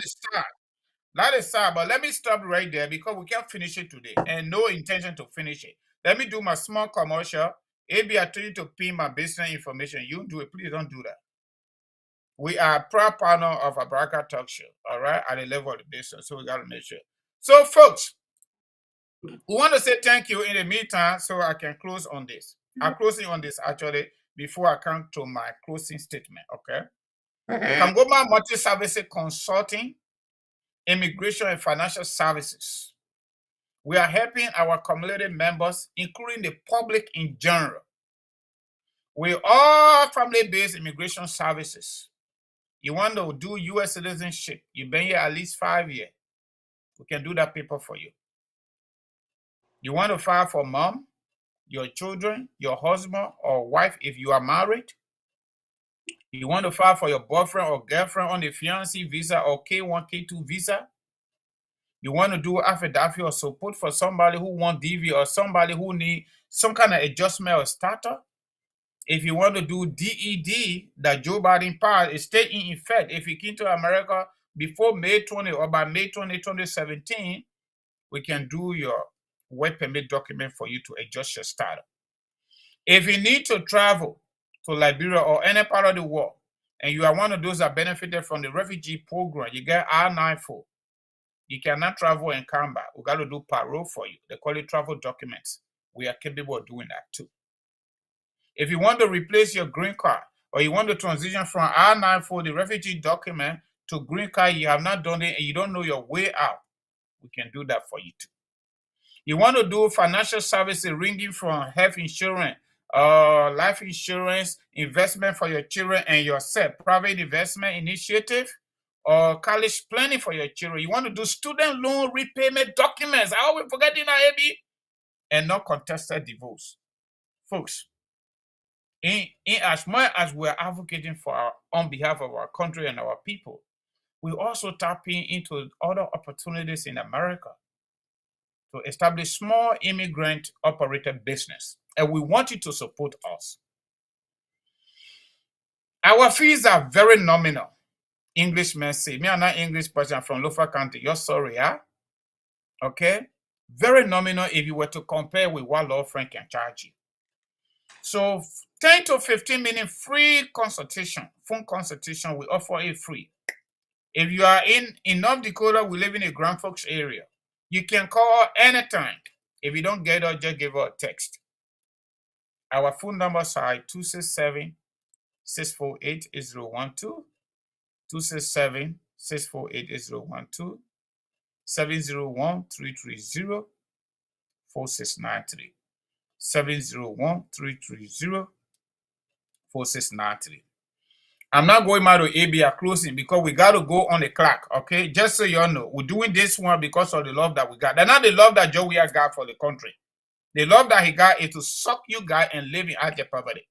That is sad, but let me stop right there because we can't finish it today and no intention to finish it. Let me do my small commercial. Maybe I told you to pin my business information. You do it. Please don't do that. We are a proud partner of a Baraka Talk Show, all right, at the level of the business, so we got to make sure. So, folks, we want to say thank you in the meantime so I can close on this. I'm closing on this, actually, before I come to my closing statement, okay? Kangoma Multi-Services Consulting, Immigration and Financial Services. We are helping our community members, including the public in general. We are family-based immigration services. You want to do U.S. citizenship, you've been here at least 5 years. We can do that paper for you. You want to file for mom, your children, your husband or wife if you are married. You want to file for your boyfriend or girlfriend on the fiancé visa or K1, K2 visa. You want to do affidavit or support for somebody who wants DV or somebody who needs some kind of adjustment or starter. If you want to do DED, that Joe Biden passed, it stay in effect. If you came to America before May 20 or by May 20, 2017, we can do your work permit document for you to adjust your status. If you need to travel to Liberia or any part of the world, and you are one of those that benefited from the refugee program, you get I-94. You cannot travel and come back. We got to do parole for you. They call it travel documents. We are capable of doing that too. If you want to replace your green card, or you want to transition from I-94, the refugee document, to green card, you have not done it and you don't know your way out, we can do that for you too. You want to do financial services ranging from health insurance, life insurance, investment for your children and yourself, private investment initiative, or college planning for your children. You want to do student loan repayment documents. I always forget that, AB. And not contested divorce. Folks, in as much as we're advocating for on behalf of our country and our people, we also tapping into other opportunities in America to establish small immigrant operated business. And we want you to support us. Our fees are very nominal. Englishmen say, me I'm not English person from Lofa County. You're sorry, huh? Okay? Very nominal if you were to compare with what law firm can charge you. So 10 to 15 minute free consultation, phone consultation, we offer it free. If you are in North Dakota, we live in a Grand Forks area. You can call anytime. If you don't get us, just give us a text. Our phone numbers are 267-648-8012, 267-648-8012, 701-330-4693, 701-330-4693. I'm not going out to AB or closing because we got to go on the clock, okay? Just so you all know, we're doing this one because of the love that we got. That's not the love that Joe Weah got for the country. The love that he got is to suck you guys and live in out your poverty.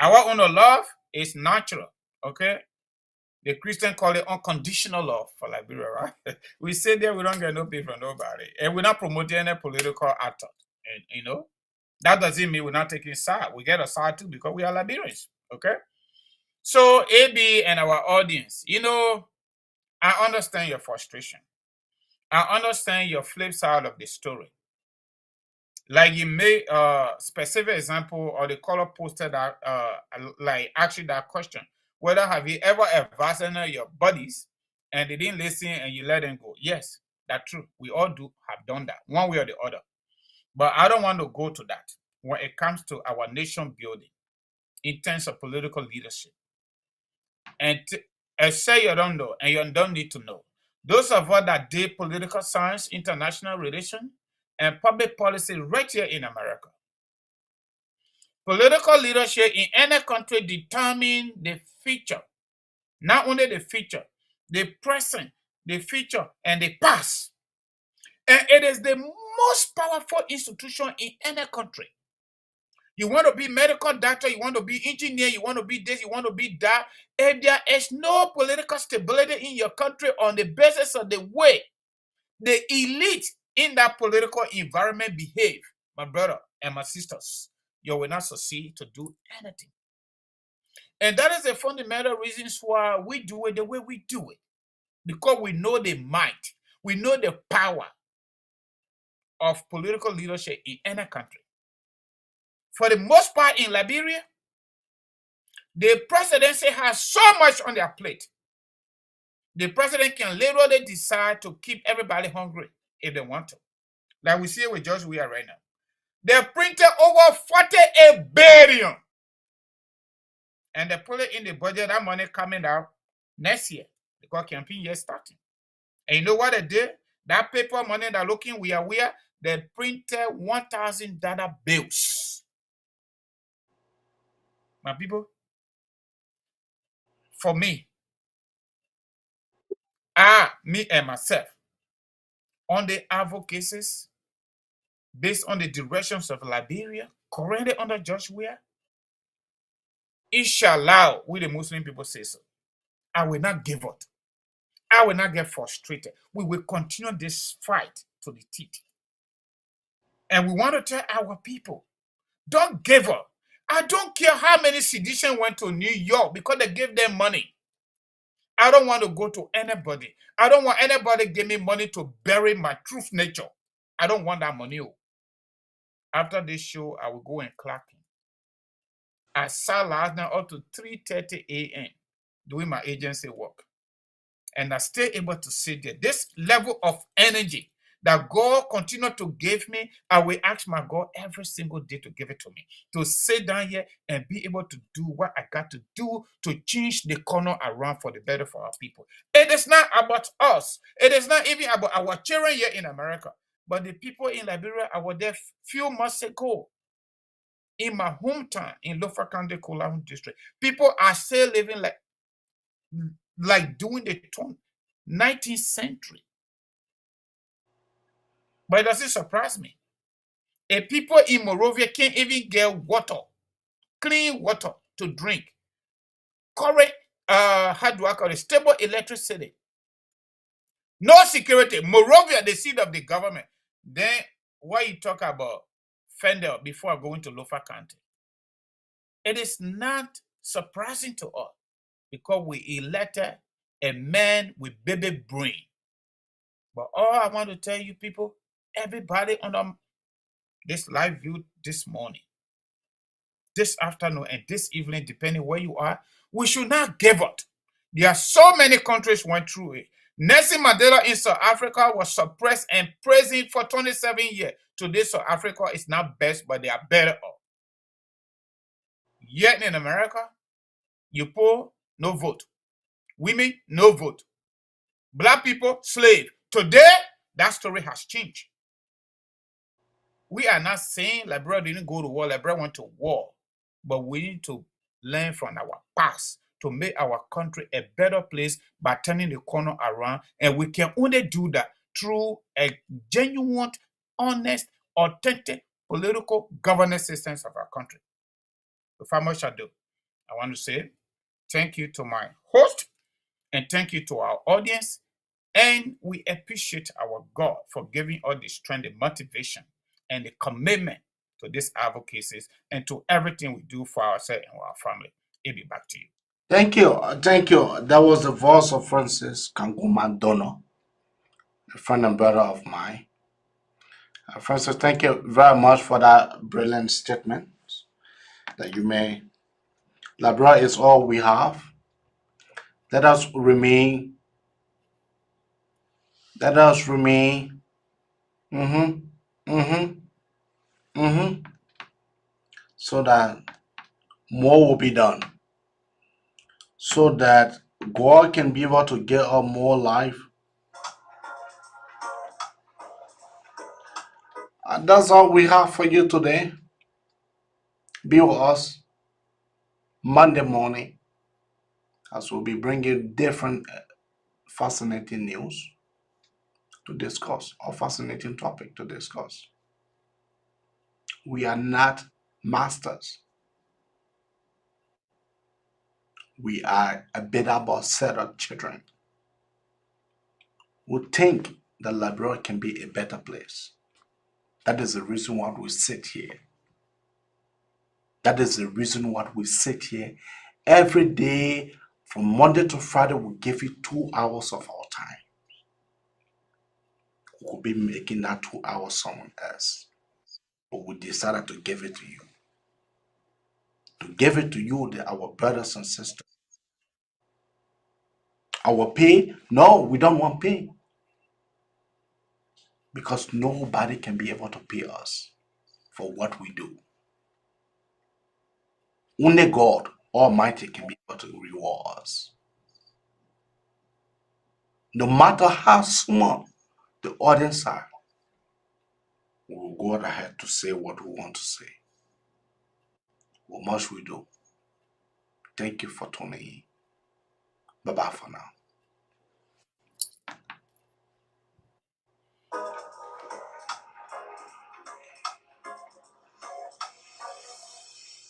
Our own love is natural, okay? The Christian call it unconditional love for Liberia, right? We say there we don't get no pay from nobody. And we're not promoting any political actor. And, you know, that doesn't mean we're not taking side. We get a side too because we are Liberians, okay? So, AB and our audience, you know, I understand your frustration. I understand your flip side of the story. Like you made a specific example or the color posted that, like actually that question, whether have you ever advised your buddies and they didn't listen and you let them go? Yes, that's true. We all have done that one way or the other. But I don't want to go to that when it comes to our nation building in terms of political leadership. And say you don't know and you don't need to know. Those of us that did political science, international relations, and public policy right here in America. Political leadership in any country determines the future. Not only the future, the present, the future, and the past. And it is the most powerful institution in any country. You want to be medical doctor, you want to be engineer, you want to be this, you want to be that. If there is no political stability in your country on the basis of the way the elite in that political environment behave, my brother and my sisters, you will not succeed to do anything. And that is the fundamental reasons why we do it the way we do it. Because we know the might, we know the power of political leadership in any country. For the most part in Liberia, the presidency has so much on their plate. The president can literally decide to keep everybody hungry if they want to. Like we see with George Weah right now. They printed over 48 billion. And they put it in the budget, that money coming out next year because campaign year starting. And you know what they did? That paper money they're looking, they printed $1,000 bills. My people, for me and myself, on the advocacies, based on the directions of Liberia, currently under George Weah, inshallah, we the Muslim people say so. I will not give up. I will not get frustrated. We will continue this fight to the teeth. And we want to tell our people, don't give up. I don't care how many sedition went to New York because they gave them money. I don't want to go to anybody. I don't want anybody give me money to bury my truth nature. I don't want that money. After this show, I will go and clock in. I sat last night up to 3:30 a.m. doing my agency work. And I still able to sit there. This level of energy that God continue to give me, I will ask my God every single day to give it to me. To sit down here and be able to do what I got to do to change the corner around for the better for our people. It is not about us. It is not even about our children here in America. But the people in Liberia, I was there few months ago. In my hometown, in Lofa County, Kolahun district, people are still living like during the 19th century. But it doesn't surprise me. If people in Monrovia can't even get water, clean water to drink, current, how do I call it, stable electricity, no security, Monrovia, the seat of the government, then why you talk about Fendel before going to Lofa County? It is not surprising to us because we elected a man with baby brain. But all I want to tell you people, everybody on this live view this morning, this afternoon, and this evening, depending where you are, we should not give up. There are so many countries went through it. Nelson Mandela in South Africa was suppressed and praised for 27 years. Today, South Africa is not best, but they are better off. Yet in America, you poor, no vote. Women, no vote. Black people, slave. Today, that story has changed. We are not saying Liberia didn't go to war, Liberia went to war. But we need to learn from our past to make our country a better place by turning the corner around. And we can only do that through a genuine, honest, authentic political governance systems of our country. Without much ado, I want to say thank you to my host and thank you to our audience. And we appreciate our God for giving us the strength, the motivation, and the commitment to these advocacies and to everything we do for ourselves and our family. It'll be back to you. Thank you. Thank you. That was the voice of Francis Kanguma Dono, a friend and brother of mine. Francis, thank you very much for that brilliant statement that you made. Liberia is all we have. Let us remain. So that more will be done. So that God can be able to give us more life. And that's all we have for you today. Be with us Monday morning as we'll be bringing different fascinating news to discuss or fascinating topic to discuss. We are not masters. We are a beatable set of children who think that Liberia can be a better place. That is the reason why we sit here. That is the reason why we sit here every day from Monday to Friday. We give you 2 hours of our time. We could be making that 2 hours someone else. But we decided to give it to you. To give it to you, our brothers and sisters. Our pay? No, we don't want pay. Because nobody can be able to pay us for what we do. Only God Almighty can be able to reward us. No matter how small the audience are, we will go ahead to say what we want to say. What must we do? Thank you for tuning in. Bye-bye for now.